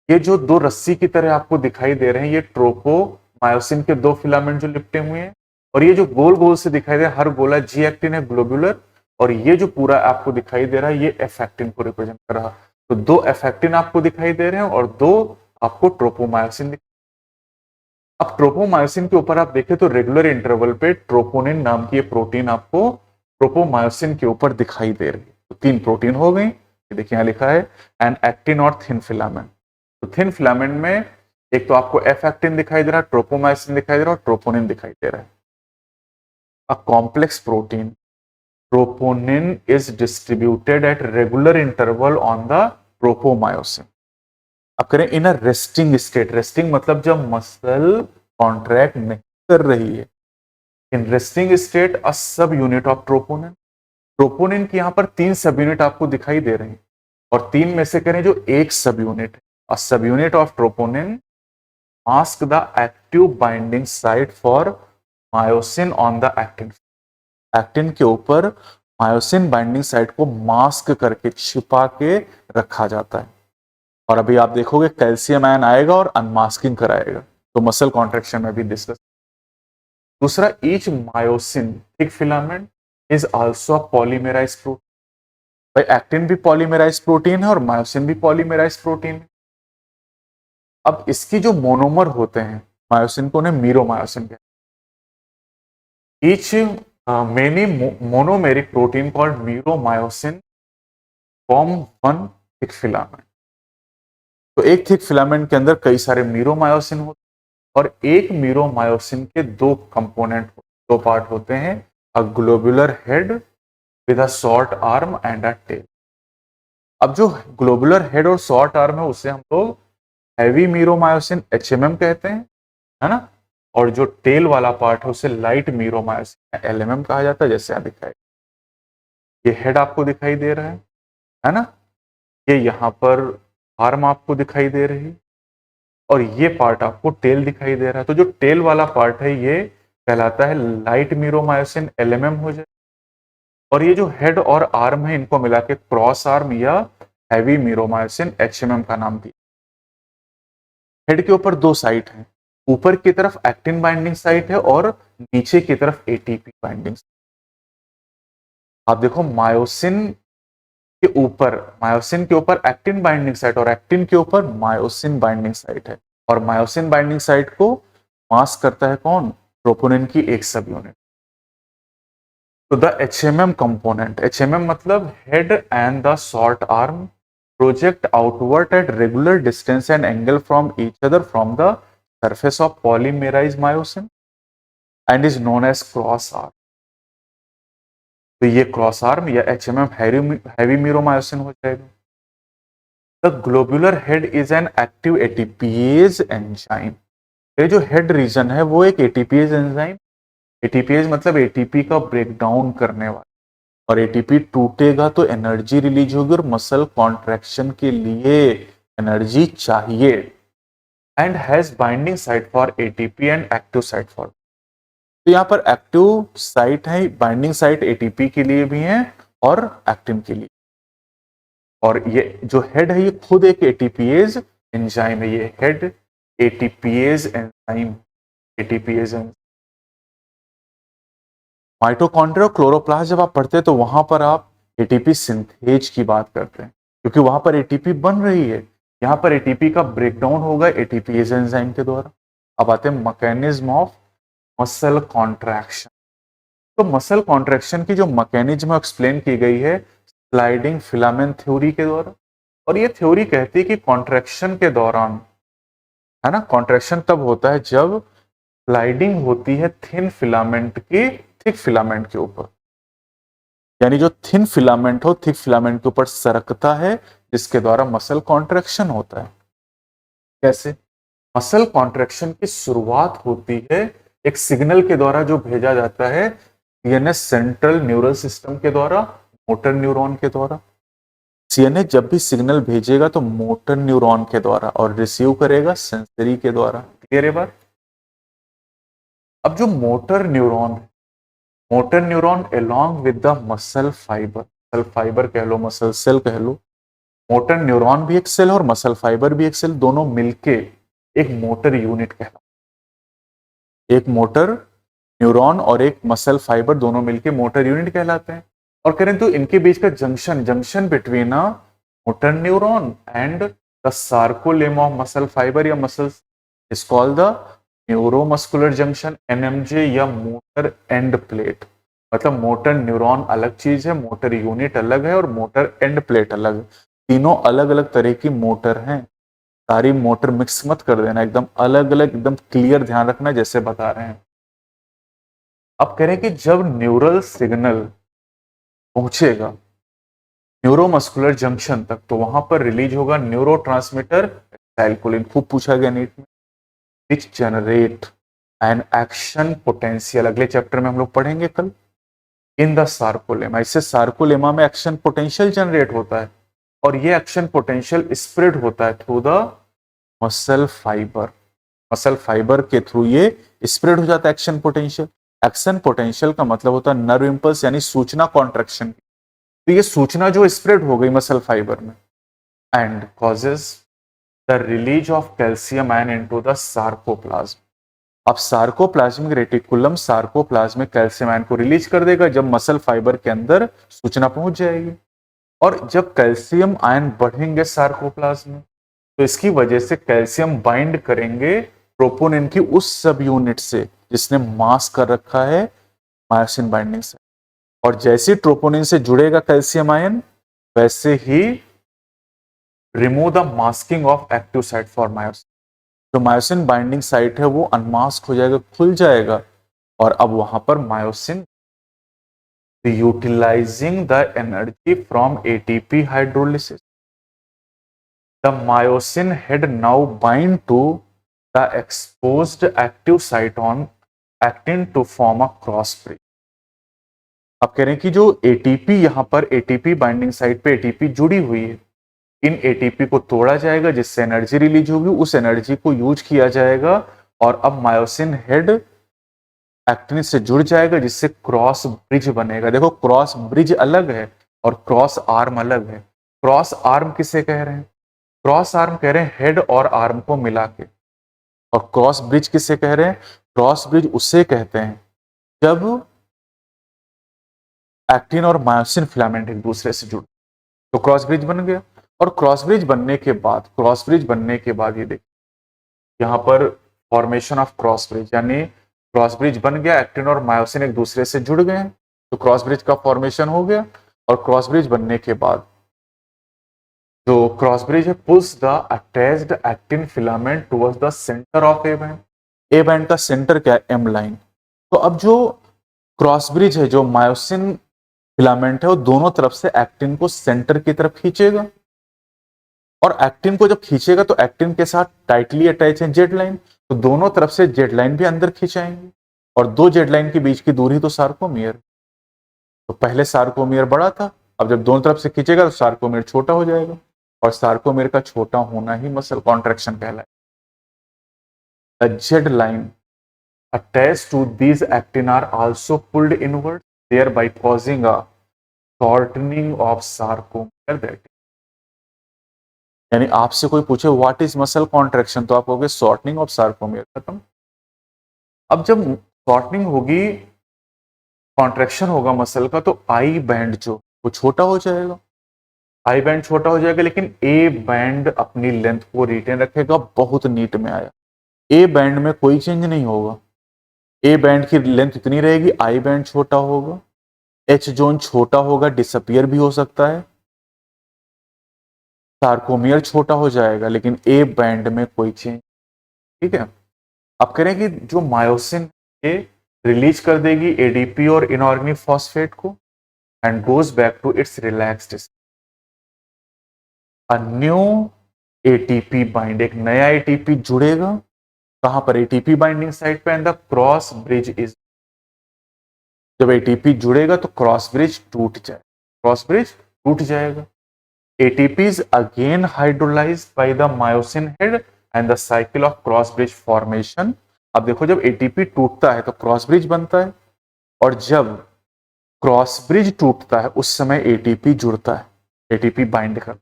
ये जो दो रस्सी की तरह आपको दिखाई दे रहे हैं, ये ट्रोपोमायोसिन के दो फिलामेंट जो लिपटे हुए हैं, और ये जो गोल गोल से दिखाई दे रहा है हर गोला जी एक्टिन है ग्लोबुलर, और ये जो पूरा आपको दिखाई दे रहा है ये एफ एक्टिन को रिप्रेजेंट कर रहा है। तो दो एफ एक्टिन आपको दिखाई दे रहे हैं और दो आपको ट्रोपोमायोसिन। अब ट्रोपोमायोसिन के ऊपर आप देखें तो रेगुलर इंटरवल पे ट्रोपोनिन नाम की ये प्रोटीन आपको ट्रोपोमायोसिन के ऊपर दिखाई दे रही है। तो तीन प्रोटीन हो गई, देखिए यहां लिखा है एन एक्टिन और थिन फिलामेंट। तो थिन फिलामेंट में एक तो आपको एफ एक्टिन दिखाई दे रहा है, ट्रोपोमायोसिन दिखाई दे रहा है, और ट्रोपोनिन दिखाई दे रहा है। A complex protein troponin is distributed at regular interval on the tropomyosin। अब करें इन अ रेस्टिंग स्टेट, रेस्टिंग मतलब जब मसल कॉन्ट्रैक्ट नहीं कर रही है, in resting state a subunit of troponin. Troponin की यहां पर तीन सब यूनिट आपको दिखाई दे रही हैं, और तीन में से करें जो एक सब यूनिट है, a subunit of troponin mask the active binding site for myosin on the actin. Actin के ऊपर मायोसिन बाइंडिंग साइट को मास्क करके छिपा के रखा जाता है। और अभी आप देखोगे कैल्शियम आयन आएगा और अनमास्किंग कराएगा, तो मसल कॉन्ट्रेक्शन में भी डिस्कस। दूसरा, each myosin thick filament is also polymerise protein. भाई एक्टिन भी पॉलीमेराइज प्रोटीन है और मायोसिन भी पॉलीमेराइज प्रोटीन है। अब इसकी जो मोनोमर होते हैं मायोसिन को, उन्हें मीरोमायोसिन कहते हैं। Each many monomeric protein called meromyosin form one thick filament। तो एक थिक फिलामेंट के अंदर कई सारे मीरोमायोसिन होते हैं, और एक मीरोमायोसिन के दो कंपोनेंट, दो पार्ट होते हैं, a globular head with a short arm and a tail. अब जो ग्लोबुलर हेड और शॉर्ट आर्म है उसे हम लोग हैवी मीरोमायोसिन एचएमएम कहते हैं, है ना, और जो टेल वाला पार्ट है उसे लाइट मीरोमायोसिन एलएमएम कहा जाता है, जैसे यहां दिखाई। ये हेड आपको दिखाई दे रहा है ना, ये यहां पर आर्म आपको दिखाई दे रही है, और ये पार्ट आपको टेल दिखाई दे रहा है, तो जो टेल वाला पार्ट है ये कहलाता है लाइट मीरोमायोसिन LMM हो जाए, और ये जो हेड और आर्म है इनको मिला के क्रॉस आर्म या हैवी मीरोमायोसिन HMM का नाम दिया। हेड के ऊपर दो साइट है, ऊपर की तरफ एक्टिन बाइंडिंग साइट है और नीचे की तरफ ATP बाइंडिंग। आप देखो मायोसिन के ऊपर एक्टिन बाइंडिंग साइट और एक्टिन के ऊपर मायोसिन बाइंडिंग साइट है, और मायोसिन बाइंडिंग साइट को मास्क करता है कौन? ट्रोपोनिन की एक सब यूनिट। तो द HMM कंपोनेंट, HMM मतलब head and the short arm project outward at regular distance and angle from each other from the surface of polymerized myosin and is known as cross arm। तो ये cross arm या HMM heavy meromyosin हो जाएगा। The globular head is an active ATPase enzyme. ये जो head region है वो एक एटीपीएज एंजाइम, एटीपीएज मतलब एटीपी का ब्रेकडाउन करने वाला, और एटीपी टूटेगा तो एनर्जी रिलीज होगी और मसल कॉन्ट्रैक्शन के लिए एनर्जी चाहिए, and has binding site for ATP and active site for. तो यहाँ पर एक्टिव साइट है, बाइंडिंग साइट एटीपी के लिए भी है और एक्टिन के लिए। और ये जो हेड है ये खुद एक एटीपीएज एंजाइम है, ये head ATPase enzyme, ATPase enzyme. Mitochondria और क्लोरोप्लास्ट जब आप पढ़ते हैं तो वहां पर आप एटीपी सिंथेज की बात करते हैं, क्योंकि वहां पर एटीपी बन रही है, यहां पर एटीपी का ब्रेकडाउन होगा एटीपीएज एंजाइम के द्वारा। अब आते हैं मैकेनिज्म ऑफ मसल कॉन्ट्रैक्शन। तो मसल कॉन्ट्रैक्शन की जो मैकेनिज्म एक्सप्लेन की गई है स्लाइडिंग फिलामेंट थ्योरी के द्वारा, और ये थ्योरी कहती है कि कॉन्ट्रैक्शन के दौरान, है ना, कॉन्ट्रैक्शन तब होता है जब स्लाइडिंग होती है थिन फिलामेंट की थिक फिलामेंट के ऊपर, यानी जो थिन फिलामेंट हो थिक फिलामेंट के ऊपर सरकता है, जिसके द्वारा मसल कॉन्ट्रैक्शन होता है। कैसे? मसल कॉन्ट्रैक्शन की शुरुआत होती है एक सिग्नल के द्वारा जो भेजा जाता है सीएनएस सेंट्रल न्यूरल सिस्टम के द्वारा, मोटर न्यूरॉन के द्वारा। सीएनएस जब भी सिग्नल भेजेगा तो मोटर न्यूरॉन के द्वारा, और रिसीव करेगा सेंसरी के द्वारा। क्लियर है बात? अब जो motor neuron along with the muscle fibre कह लो, मसल सेल कह लो, मोटर न्यूरॉन भी एक सेल और मसल फाइबर भी एक सेल, दोनों मिलके एक मोटर यूनिट कहलाता है। एक मोटर न्यूरॉन और एक मसल फाइबर दोनों मिलके मोटर यूनिट कहलाते हैं। और करें तो इनके बीच का junction between a motor neuron and the sarcolemma of muscle fibre या muscle is called the neuromuscular junction, NMJ, या मोटर एंड प्लेट। मतलब मोटर न्यूरॉन अलग चीज है, मोटर यूनिट अलग है और मोटर एंड प्लेट अलग है। तीनों अलग अलग तरह की मोटर हैं, सारी मोटर मिक्स मत कर देना, एकदम अलग अलग, एकदम क्लियर ध्यान रखना जैसे बता रहे हैं। अब कह रहे हैं कि जब न्यूरल सिग्नल पहुंचेगा न्यूरोमस्कुलर जंक्शन तक तो वहां पर रिलीज होगा न्यूरोट्रांसमीटर एसिटाइलकोलिन, खूब पूछा गया नीट में, which generate an action potential. अगले चैप्टर में हम लोग पढ़ेंगे कल, इन द सार्कोलेमा। इससे सार्कोलेमा में एक्शन पोटेंशियल जनरेट होता है, और ये एक्शन पोटेंशियल स्प्रेड होता है through the muscle fibre. Muscle fibre के थ्रू ये स्प्रेड हो जाता है एक्शन पोटेंशियल। एक्शन पोटेंशियल का मतलब होता है नर्व इंपल्स, यानी सूचना कॉन्ट्रैक्शन। तो ये सूचना जो स्प्रेड हो गई मसल फाइबर में, and causes the release of calcium ion into the sarcoplasm. अब sarcoplasmic reticulum sarcoplasmic calcium ion को रिलीज कर देगा जब मसल फाइबर के अंदर सूचना पहुंच जाएगी। और जब कैल्शियम आयन बढ़ेंगे सार्कोप्लाज्म में, तो इसकी वजह से कैल्शियम बाइंड करेंगे ट्रोपोनिन की उस सब यूनिट से जिसने मास कर रखा है मायोसिन बाइंडिंग से। और जैसे ट्रोपोनिन से जुड़ेगा कैल्शियम आयन, वैसे ही remove the masking of active site for myosin. जो मायोसिन बाइंडिंग साइट है वो अनमास्क हो जाएगा, खुल जाएगा, और अब वहां पर myosin utilizing the energy from ATP hydrolysis. The myosin head now bind to the exposed active site on actin to form a cross bridge. अब कह रहे हैं कि जो एटीपी, यहां पर एटीपी बाइंडिंग साइट पे एटीपी जुड़ी हुई है, इन एटीपी को तोड़ा जाएगा जिससे एनर्जी रिलीज होगी, उस एनर्जी को यूज किया जाएगा और अब मायोसिन हेड एक्टिन से जुड़ जाएगा जिससे क्रॉस ब्रिज बनेगा। देखो क्रॉस ब्रिज अलग है और क्रॉस आर्म अलग है। क्रॉस आर्म किसे कह रहे हैं? क्रॉस आर्म कह रहे हैं हेड और आर्म को मिला के। और क्रॉस ब्रिज किसे कह रहे हैं? क्रॉस ब्रिज उसे कहते हैं जब एक्टिन और मायोसिन फिलामेंट एक दूसरे से जुड़, तो क्रॉस ब्रिज बन गया। और क्रॉस ब्रिज बनने के बाद ये देखिए यहां पर फॉर्मेशन ऑफ क्रॉस ब्रिज, यानी क्रॉस ब्रिज बन गया, एक्टिन और मायोसिन एक दूसरे से जुड़ गए, तो क्रॉस ब्रिज का फॉर्मेशन हो गया। और क्रॉस ब्रिज बनने के बाद जो क्रॉस ब्रिज है pulls the attached actin filament towards the centre of A band. A band का सेंटर क्या है? M line. तो अब जो क्रॉस ब्रिज है, जो मायोसिन फिलामेंट है, वो दोनों तरफ से एक्टिन को सेंटर की तरफ खींचेगा। और एक्टिन को जब खींचेगा तो एक्टिन के साथ टाइटली अटैच है जेड लाइन, तो दोनों तरफ से जेड लाइन भी अंदर खींचाएंगे। और दो जेड लाइन के बीच की दूरी तो सार्कोमियर। तो पहले सार्कोमियर बड़ा था, अब जब दोनों तरफ से खींचेगा तो सार्कोमियर छोटा हो जाएगा। और सार्कोमियर का छोटा होना ही मसल कॉन्ट्रैक्शन कहलाएगा। The Z line attached to these actin are also pulled inward, thereby causing a shortening of sarcomere. That यानी आपसे कोई पूछे व्हाट इज मसल कॉन्ट्रैक्शन, तो आप कहोगे शॉर्टनिंग ऑफ सार्कोमियर। खत्म। अब जब शॉर्टनिंग होगी, कॉन्ट्रैक्शन होगा मसल का, तो आई बैंड जो वो छोटा हो जाएगा। आई बैंड छोटा हो जाएगा, लेकिन ए बैंड अपनी लेंथ को रिटेन रखेगा। बहुत नीट में आया। ए बैंड में कोई चेंज नहीं होगा। ए बैंड की लेंथ इतनी रहेगी, आई बैंड छोटा होगा, एच जोन छोटा होगा, डिसअपियर भी हो सकता है, सार्कोमियर छोटा हो जाएगा, लेकिन ए बैंड में कोई चेंज। ठीक है। अब कह रहे हैं कि जो मायोसिन ये रिलीज कर देगी एडीपी और इनऑर्गेनिक फॉस्फेट को and goes back to its relaxed. A new ATP bind, एक नया एटीपी जुड़ेगा। कहां पर? एटीपी बाइंडिंग साइट पे, and the cross bridge is. जब एटीपी जुड़ेगा तो क्रॉस ब्रिज टूट जाएगा, क्रॉस ब्रिज टूट जाएगा। ATP is again hydrolysed by the myosin head and the cycle of cross bridge formation. अब देखो जब एटीपी टूटता है तो क्रॉस ब्रिज बनता है, और जब क्रॉस ब्रिज टूटता है उस समय एटीपी जुड़ता है, एटीपी बाइंड करता है।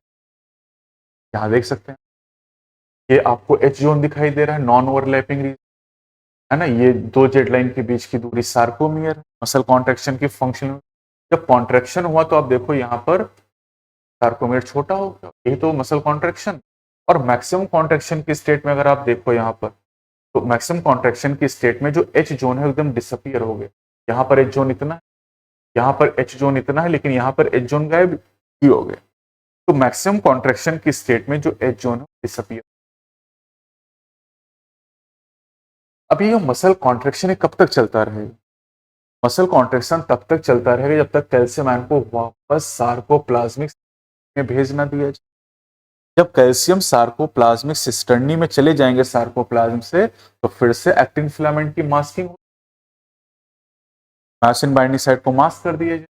यहां देख सकते हैं ये आपको एच जोन दिखाई दे रहा है, नॉन ओवरलैपिंग रीजन है ना। ये दो जेड लाइन के बीच की दूरी सार्कोमियर, मसल कॉन्ट्रैक्शन की फंक्शन। जब कॉन्ट्रैक्शन हुआ तो आप देखो यहां पर सार्कोमियर छोटा हो गया, यही तो मसल कॉन्ट्रैक्शन। और मैक्सिमम कॉन्ट्रैक्शन की स्टेट में अगर आप देखो यहाँ पर, तो मैक्सिमम कॉन्ट्रैक्शन की स्टेट में जो एच जोन है एकदम डिसअपियर हो गया। यहाँ पर एच जोन इतना है, यहाँ पर एच जोन इतना है, लेकिन यहाँ पर एच जोन गायब ही हो गया। तो मैक्सिमम कॉन्ट्रैक्शन की स्टेट में जो एच जोन है डिसअपियर। अब ये मसल कॉन्ट्रैक्शन है कब तक चलता रहेगा? मसल कॉन्ट्रैक्शन तब तक चलता रहेगा जब तक कैल्शियम आयन को वापस सार्कोप्लाज्मिक में भेज ना दिया जाए। जब कैल्शियम सार्कोप्लाज्मिक सिस्टर्नी में चले जाएंगे सार्कोप्लाज्म से, तो फिर से एक्टिन फिलामेंट की मास्किंग, मायोसिन बाइंडिंग साइट को मास्क कर दिया जाए,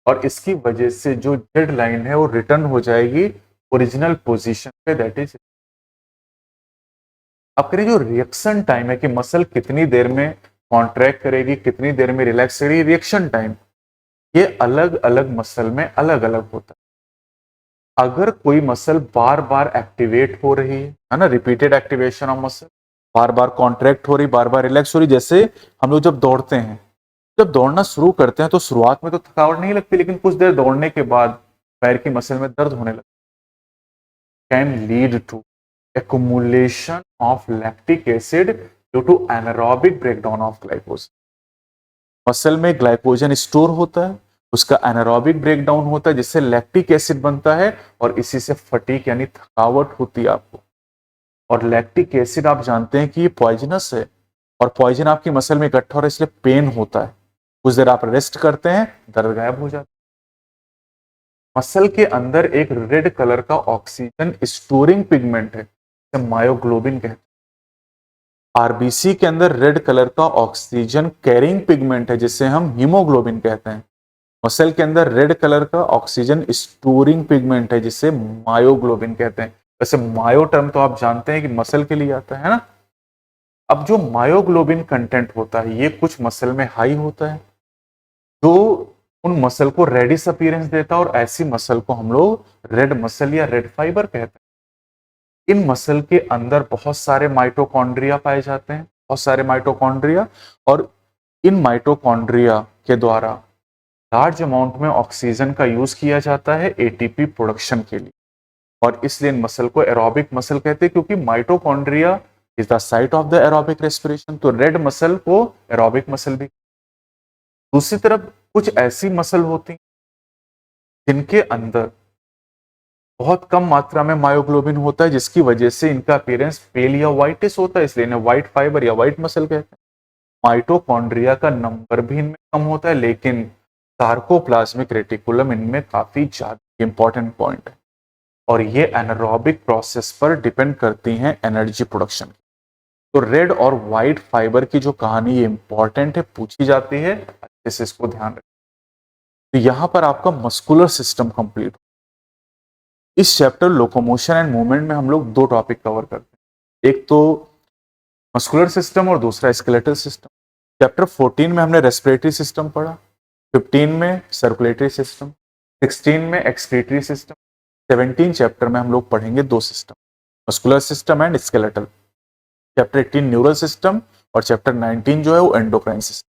और इसकी वजह से जो जेड लाइन है वो रिटर्न हो जाएगी ओरिजिनल पोजीशन पे, दैट इज। अब करिए जो रिएक्शन टाइम है कि मसल कितनी देर में कॉन्ट्रैक्ट करेगी, कितनी देर में रिलैक्स करेगी, रिएक्शन टाइम ये अलग अलग मसल में अलग अलग होता है। अगर कोई मसल बार बार एक्टिवेट हो रही है ना, repeated activation of muscle, bar bar contract हो रही, बार बार रिलैक्स हो रही, जैसे हम लोग जब दौड़ते हैं, जब दौड़ना शुरू करते हैं तो शुरुआत में तो थकावट नहीं लगती, लेकिन कुछ देर दौड़ने के बाद पैर की मसल में दर्द होने लगता है। Can lead to accumulation of lactic acid due to anaerobic breakdown of glycogen। Muscle में ग्लाइकोजन स्टोर होता है, उसका एनारोबिक ब्रेकडाउन होता है जिससे लैक्टिक एसिड बनता है, और इसी से फटीग यानी थकावट होती है आपको। और लैक्टिक एसिड आप जानते हैं कि ये पॉइजनस है, और पॉइजन आपकी मसल में इकट्ठा हो रहा है इसलिए पेन होता है। कुछ देर आप रेस्ट करते हैं, दर्द गायब हो जाता है। मसल के अंदर एक रेड कलर का ऑक्सीजन स्टोरिंग पिगमेंट है, मायोग्लोबिन कहते हैं। आरबीसी के अंदर रेड कलर का ऑक्सीजन कैरिंग पिगमेंट है जिसे हम हीमोग्लोबिन कहते हैं। मसल के अंदर रेड कलर का ऑक्सीजन स्टोरिंग पिगमेंट है जिसे मायोग्लोबिन कहते हैं। वैसे मायो टर्म तो आप जानते हैं कि मसल के लिए आता है ना। अब जो मायोग्लोबिन कंटेंट होता है ये कुछ मसल में हाई होता है, जो उन मसल को रेडिश अपीयरेंस देता है, और ऐसी मसल को हम लोग रेड मसल या रेड फाइबर कहते हैं। इन मसल के अंदर बहुत सारे माइटोकॉन्ड्रिया पाए जाते हैं, बहुत सारे माइटोकॉन्ड्रिया, और इन माइटोकॉन्ड्रिया के द्वारा लार्ज अमाउंट में ऑक्सीजन का यूज किया जाता है एटीपी प्रोडक्शन के लिए, और इसलिए इन मसल को एरोबिक मसल कहते हैं, क्योंकि mitochondria is the site of the aerobic respiration. तो रेड मसल को एरोबिक मसल भी। दूसरी तरफ कुछ ऐसी मसल होती जिनके अंदर बहुत कम मात्रा में मायोग्लोबिन होता है, जिसकी वजह से इनका अपीयरेंस पेल या व्हाइटिश होता है, इसलिए इन्हें व्हाइट फाइबर या व्हाइट मसल कहते हैं। माइटोकॉन्ड्रिया का नंबर भी इनमें कम होता है, लेकिन सार्कोप्लाज्मिक रेटिकुलम इनमें काफी ज्यादा इंपॉर्टेंट पॉइंट है, और ये एनारोबिक प्रोसेस पर डिपेंड करती हैं एनर्जी प्रोडक्शन की। तो रेड और व्हाइट फाइबर की जो कहानी ये इंपॉर्टेंट है, पूछी जाती है, अच्छे से इसको ध्यान रखें। तो यहां पर आपका मस्कुलर सिस्टम कंप्लीट। इस चैप्टर लोकोमोशन एंड मूवमेंट में हम लोग दो टॉपिक कवर करते हैं, एक तो मस्कुलर सिस्टम और दूसरा स्केलेटल सिस्टम। चैप्टर 14 में हमने रेस्पिरेटरी सिस्टम पढ़ा, 15 में सर्कुलेटरी सिस्टम, 16 में एक्सक्रीटरी सिस्टम, 17 चैप्टर में हम लोग पढ़ेंगे दो system, muscular system and skeletal. Chapter 18 neural system, और चैप्टर 19 जो है वो एंडोक्राइन सिस्टम।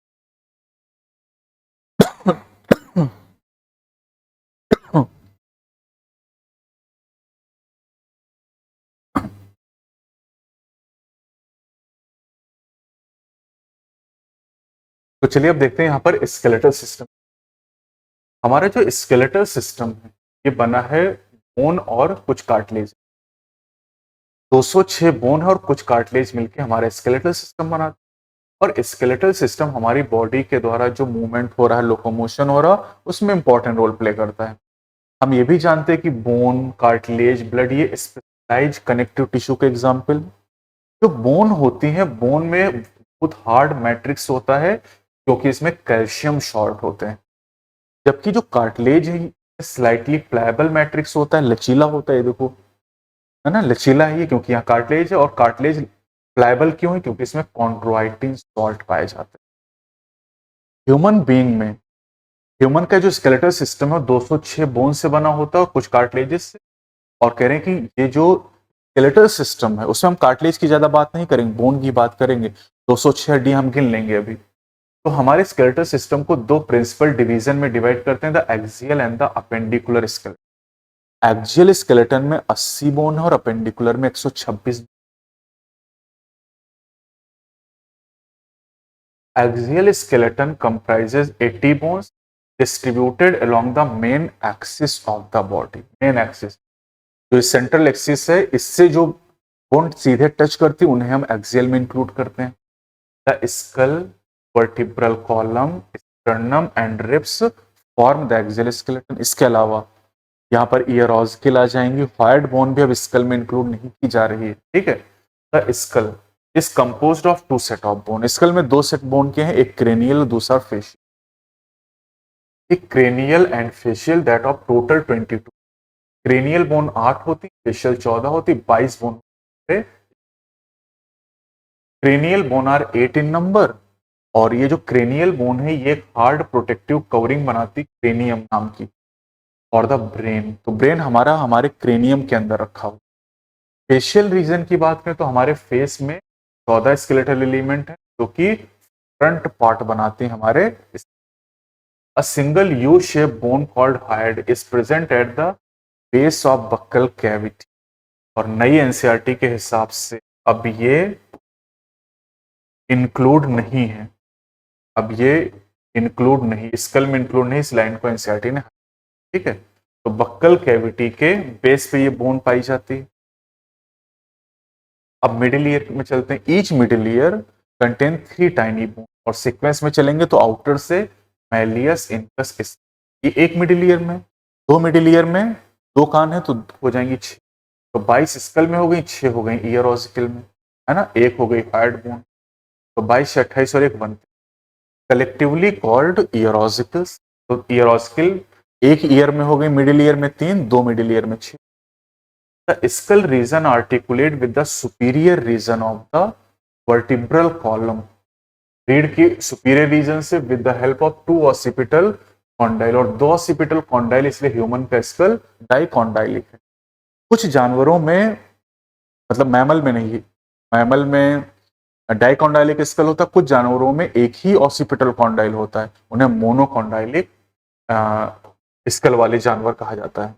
तो चलिए अब देखते हैं यहां पर स्केलेटल सिस्टम। हमारा जो स्केलेटल सिस्टम है ये बना है बोन और कुछ कार्टिलेज, 206 बोन है और कुछ कार्टिलेज मिलकर हमारा स्केलेटल सिस्टम बनाते हैं। और स्केलेटल सिस्टम हमारी बॉडी के द्वारा जो मूवमेंट हो रहा है, लोकोमोशन हो रहा है, उसमें इंपॉर्टेंट रोल प्ले करता है। हम ये भी जानते हैं कि बोन, कार्टिलेज, ब्लड ये स्पेशलाइज कनेक्टिव टिश्यू के एग्जाम्पल। जो बोन होती है, बोन में बहुत हार्ड मैट्रिक्स होता है क्योंकि इसमें कैल्शियम शॉर्ट होते हैं, जबकि जो कार्टिलेज है स्लाइटली प्लायबल मैट्रिक्स होता है, लचीला होता है। देखो है ना, लचीला है ये क्योंकि यहाँ कार्टिलेज है, और कार्टिलेज प्लायबल क्यों है, क्योंकि इसमें कॉन्ड्रोइटिन सॉल्ट पाए जाते हैं। ह्यूमन बीइंग में ह्यूमन का जो स्केलेटल सिस्टम है 206 बोन से बना होता है और कुछ कार्टिलेजेस से। और कह रहे हैं कि ये जो स्केलेटल सिस्टम है उसमें हम कार्टिलेज की ज्यादा बात नहीं करेंगे, बोन की बात करेंगे। 206 हड्डी हम गिन लेंगे अभी। तो हमारे स्केलेटल सिस्टम को दो प्रिंसिपल डिवीजन में डिवाइड करते हैं, the axial and the appendicular skeleton. Axial skeleton में 80 बोन है और अपेंडिकुलर में 126। Axial skeleton comprises 80 bones distributed along the main axis of the body. Main axis जो सेंट्रल एक्सिस है, इससे जो बोन सीधे टच करती उन्हें हम एक्सियल में इंक्लूड करते हैं। The skull, vertebral column, sternum and ribs form the axial skeleton. इसके अलावा यहाँ पर ईयरॉजिकल आ जाएंगी, हार्ड बोन भी अब स्कल में इंक्लूड नहीं की जा रही है, ठीक है। The skull is composed of two set of bone. Skull में दो सेट बोन के हैं, एक क्रेनियल और दूसरा फेशियल। एक cranial and facial that of total 22। Cranial bone 8 होती, फेशियल 14 होती, 22 bone. Cranial bone are 8 in number, और ये जो क्रेनियल बोन है ये हार्ड प्रोटेक्टिव कवरिंग बनाती क्रेनियम नाम की और द ब्रेन। तो ब्रेन हमारा हमारे क्रेनियम के अंदर रखा हुआ। फेशियल रीजन की बात करें तो हमारे फेस में 14 स्केलेटल एलिमेंट है जो कि फ्रंट पार्ट बनाते हैं हमारे। A single U shape bone called hide is present at the base of buccal cavity. और नई एनसीईआरटी के हिसाब से अब ये इंक्लूड नहीं है, अब ये इंक्लूड नहीं, स्कल में इंक्लूड नहीं, इस लाइन को एनसीईआरटी ने, ठीक है। तो बक्कल कैविटी के बेस पे ये बोन पाई जाती है। अब मिडिल ईयर में चलते हैं। Each middle ear contain 3 tiny bone, और सीक्वेंस में चलेंगे तो आउटर से मैलियस इनकस। ये एक मिडिल ईयर में, दो मिडिल ईयर में, दो कान है तो हो जाएंगी 6। तो 22 स्कल में हो गई, 6 हो गई ईयरोजिकल में, है ना, एक हो गई हार्ड बोन। तो 22 से 28 और एक बनते, कलेक्टिवली कॉल्ड ईयरोजिकल्स। तो ईयर ऑस्किल, एक ईयर में हो गई, मिडिल ईयर में 3, 2 मिडिल ईयर में 6। The skull region articulate with the superior region of the vertebral column. रीढ़ की सुपीरियर रीजन से with the help of 2 occipital condyle, और 2 ऑसिपिटल कॉन्डाइल, इसलिए ह्यूमन का स्कल डाइकॉन्डाइलिक है। कुछ जानवरों में, मतलब मैमल में नहीं, मैमल में डाइकॉन्डाइलिक स्कल होता है, कुछ जानवरों में एक ही ऑसिपिटल कॉन्डाइल होता है, उन्हें मोनोकॉन्डाइलिक स्कल वाले जानवर कहा जाता है।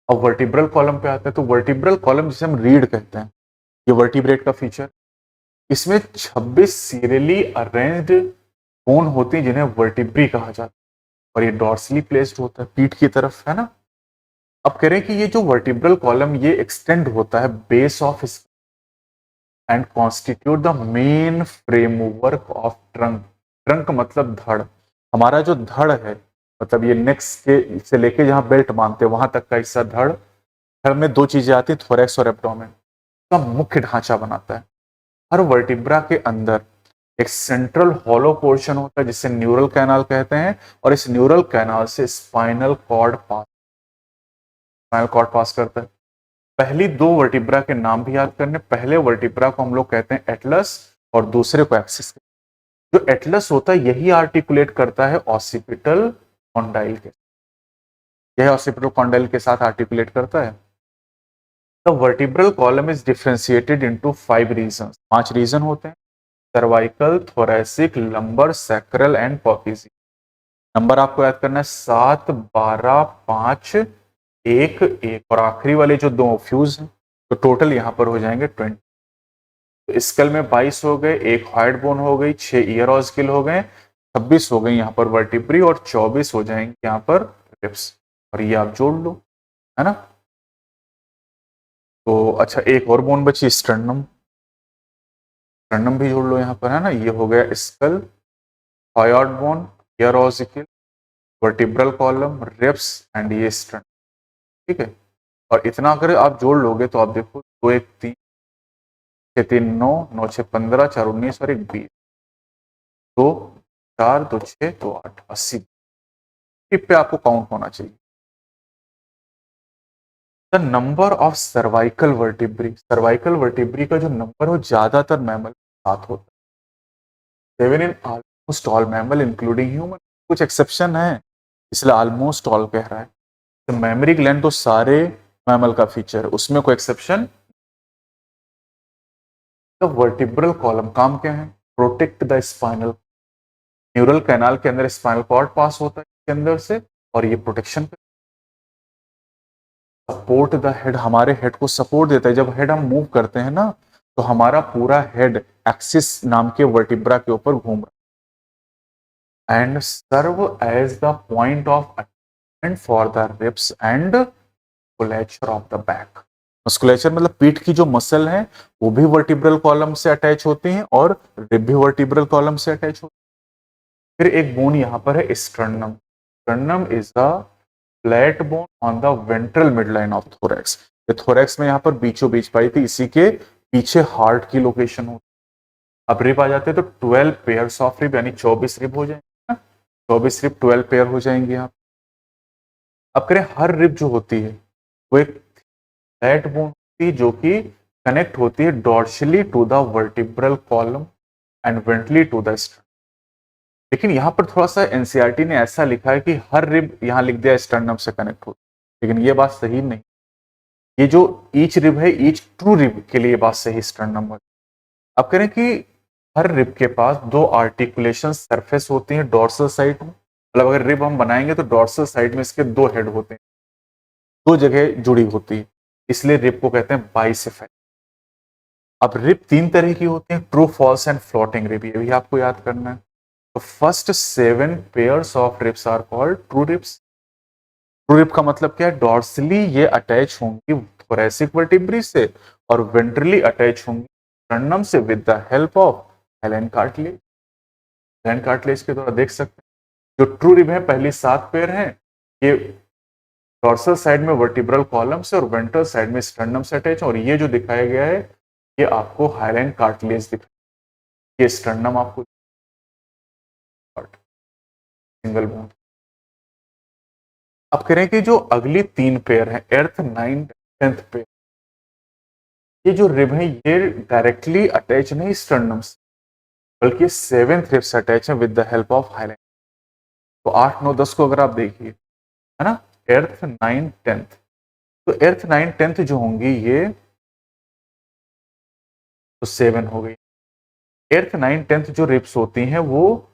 अब वर्टिब्रल कॉलम पे आते हैं, तो वर्टिब्रल कॉलम जिसे हम रीढ़ कहते हैं, ये वर्टिब्रेट का फीचर, इसमें 26 सीरियली अरेंज्ड बोन होती हैं जिन्हें वर्टिब्री कहा जाता है, और ये डॉर्सली प्लेस्ड होता है, पीठ की तरफ, है ना। अब कह रहे हैं कि ये जो वर्टिब्रल कॉलम ये एक्सटेंड होता है base of and constitute the main framework of trunk. Trunk मतलब धड़, हमारा जो धड़ है, मतलब ये नेक्स के से लेके जहां बेल्ट बांधते हैं वहां तक का हिस्सा धड़, धड़ में 2 चीजें आती है, थोरैक्स और एब्डोमेन, का मुख्य ढांचा बनाता है। हर वर्टिब्रा के अंदर एक सेंट्रल हॉलो पोर्शन होता है जिसे न्यूरल कैनाल कहते हैं, और इस न्यूरल कैनाल से स्पाइनल कॉर्ड पास करता है। पहली 2 वर्टिब्रा के नाम भी याद करने, पहले वर्टिब्रा को हम लोग कहते हैं एटलस और दूसरे को एक्सिस। जो एटलस होता है यही आर्टिकुलेट करता है ऑसिपिटल कॉन्डाइल के, यह ऑसिपिटल कॉन्डाइल के साथ आर्टिकुलेट करता है। The vertebral column is differentiated into 5 region, 5 region होते हैं, cervical, thoracic, lumbar, sacral and पॉफिजी। नंबर आपको याद करना है 7, 12, 5, 1, 1, और आखिरी वाले जो 2 फ्यूज हैं, तो टोटल यहां पर हो जाएंगे 20। तो स्कल में 22 हो गए, 1 हार्ड बोन हो गई, 6 ईयर ऑस्किल हो गए, 26 हो गई यहाँ पर वर्टिब्री, और 24 हो जाएंगे यहाँ पर रिब्स, और ये आप जोड़ लो, है ना। तो अच्छा, एक और बोन बची स्टर्नम, स्टर्नम भी जोड़ लो यहाँ पर, है ना। ये हो गया skull, hyoid bone, ear ossicle, vertebral column, ribs and ये स्टर्नम, ठीक है। और इतना अगर आप जोड़ लोगे तो आप देखो 2, 1, 3, 6, 3, 9, 9, 6, 15, 4, 19 और 1, 20, 2, 4, 2, 6, 2, 8, 80 टिप पे आपको काउंट होना चाहिए। The number of cervical vertebrae, cervical vertebrae का जो नंबर हो ज्यादातर मैमल के साथ होता है, 7 in almost all mammal including human, कुछ एक्सेप्शन है इसलिए ऑलमोस्ट ऑल कह रहा है। तो मेमोरी ग्लैंड तो सारे मैमल का फीचर है, उसमें कोई एक्सेप्शन। द वर्टिब्रल कॉलम काम क्या है, protect the spinal, neural canal के अंदर स्पाइनल कॉर्ड पास होता है इसके अंदर से, और ये प्रोटेक्शन, सपोर्ट द हेड, हमारे हेड को सपोर्ट देता है। जब हेड हम मूव करते हैं ना, तो हमारा पूरा हेड एक्सिस नाम के वर्टिब्रा के ऊपर घूम रहा है, and serve as the point of attachment for the ribs and musculature of the back. Musculature मतलब पीठ की जो मसल है वो भी वर्टिब्रल कॉलम से अटैच होती हैं, और रिब भी वर्टिब्रल कॉलम से अटैच होती है। फिर एक बोन यहाँ पर है sternum, sternum is the flat bone on the ventral midline of thorax. ये थोरैक्स में यहाँ पर बीचों बीच पाई थी, इसी के पीछे हार्ट की लोकेशन होती है। अब रिब आ जाते हैं तो 12 पेयर्स ऑफ रिब, यानी 24 रिब हो जाएंगे, 24 रिब 12 पेयर हो जाएंगे यहाँ। अब करें, हर रिब जो होती है वो एक फ्लैट बोन होती है जो कि कनेक्ट होती है dorsally to the vertebral column and ventrally to the sternum. लेकिन यहाँ पर थोड़ा सा एनसीईआरटी ने ऐसा लिखा है कि हर रिब यहाँ लिख दिया स्टर्नम से कनेक्ट होती है, लेकिन ये बात सही नहीं। ये जो ईच रिब है, ईच ट्रू रिब के लिए बात सही स्टर्नम वाली। अब करें कि हर रिब के पास 2 आर्टिकुलेशन सरफेस होती हैं डॉर्सल साइड में, मतलब अगर रिब हम बनाएंगे तो डॉर्सल साइड में इसके 2 हेड होते हैं, 2 जगह जुड़ी होती है, इसलिए रिब को कहते हैं बाइसेफाइड। अब रिब 3 तरह की होती हैं, true, false and floating rib, ये भी आपको याद करना है। तो first 7 pairs of ribs are called true ribs. True rib का मतलब क्या है, डॉर्सली ये अटैच होंगी थोरैसिक वर्टिब्री से, और वेंट्रली अटैच होंगी स्टर्नम से with the help of Helen cartilage. Helen cartilage के द्वारा देख सकते हैं जो ट्रू रिब है पहली 7 पेयर हैं, ये डॉर्सल साइड में वर्टिब्रल कॉलम से और वेंट्रल साइड में स्टर्नम से अटैच, और ये जो दिखाया गया है ये आपको हाइलाइन कार्टिलेज दिख, ये स्टर्नम आपको सिंगल बोन। अब कह रहे हैं कि जो अगली 3 पेयर है, एर्थ, 9th, 10th पेयर, ये जो रिब है ये डायरेक्टली अटैच नहीं स्टर्नम से, बल्कि 7th रिब से अटैच है with the help of highline. तो 8, 9, 10 को अगर आप देखिए, है ना, एर्थ, 9, 10th, तो एर्थ, 9, 10th जो होंगी ये तो 7 हो गई। एर्थ, 9, 10th जो रिब्स होती हैं वो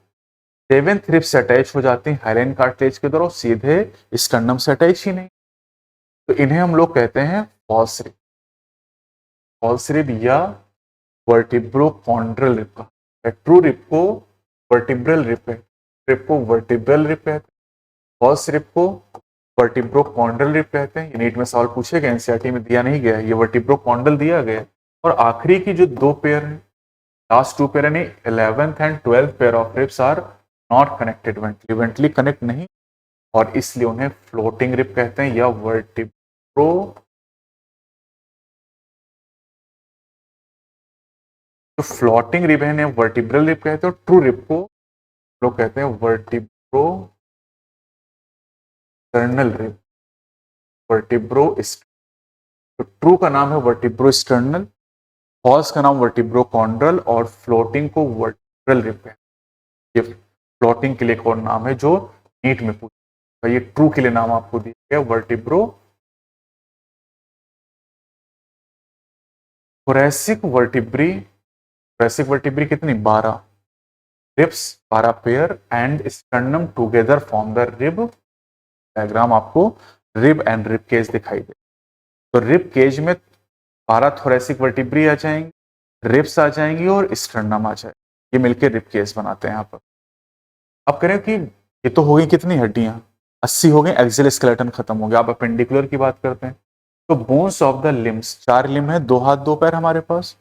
7th रिब से अटैच हो जाती हैं हाईलाइन कार्टिलेज के द्वारा, सीधे स्टर्नम से अटैच ही नहीं। तो इन्हें हम लोग कहते हैं फॉल्स रिब। फॉल्स रिब या वर्टिब्रोकॉन्ड्रल रिब का। ट्रू रिब को वर्टिब्रल रिब कहते हैं, रिब को वर्टिब्रल रिब कहते हैं, फॉल्स रिब को वर्टिब्रोकॉन्ड्रल रिब कहते हैं। ये नीट में सवाल पूछे गए, एनसीईआरटी में दिया नहीं गया है, ये वर्टिब्रोकॉन्ड्रल दिया गया है। और आखिरी की जो 2 पेयर है, लास्ट 2 पेयर यानी 11th and 12th pair of ribs are not connected ventrally, ventrally connect नहीं, और इसलिए उन्हें फ्लोटिंग रिब कहते हैं या वर्टिब्रो। जो फ्लोटिंग रिब है वर्टिब्रल रिब कहते हैं, और ट्रू रिब को लोग कहते हैं वर्टिब्रो स्टर्नल रिब, वर्टिब्रो। तो ट्रू का नाम है वर्टिब्रो स्टर्नल, फॉल्स का नाम वर्टिब्रोकॉन्ड्रल, और फ्लोटिंग को वर्टिब्रल रिब है। ये फ्लोटिंग के लिए एक और नाम है जो नीट में पूछा, ये ट्रू के लिए नाम आपको दिया गया vertebro. Thoracic vertebrae, thoracic vertebrae कितनी, 12 ribs, 12 pair and sternum together form the rib. Diagram आपको रिब एंड रिब केज दिखाई दे। तो रिब केज में 12 थोरैसिक वर्टिब्री आ जाएंगी, रिब्स आ जाएंगी और स्टर्नम आ जाएगी, ये मिलकर रिब केज बनाते हैं यहाँ पर। अब करें कि ये तो हो गई कितनी हड्डियां, 80 हो गई, एक्सियल स्केलेटन खत्म हो गया। अब अपेंडिकुलर की बात करते हैं। तो बोन्स ऑफ द लिम्स, 4 लिम है, 2 हाथ 2 पैर हमारे पास,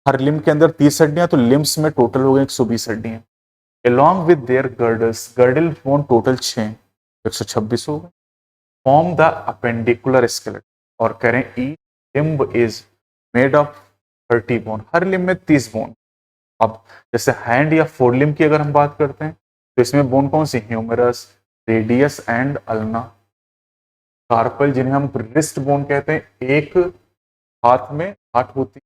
हर लिम के अंदर 30 हड्डियां, तो लिम्स में टोटल हो गए 120 हड्डियां। along with their girdles, girdle bone total 6, 126 हो गए, फॉर्म द अपेंडिकुलर स्केलेटन। और करें each limb is made of 30 bone, her limb में 30 बोन। अब जैसे हैंड या फोर लिम्ब की अगर हम बात करते हैं तो इसमें बोन कौन सी, humerus, radius and ulna. Carpal जिन्हें हम रिस्ट बोन कहते हैं, एक हाथ में 8 होती है।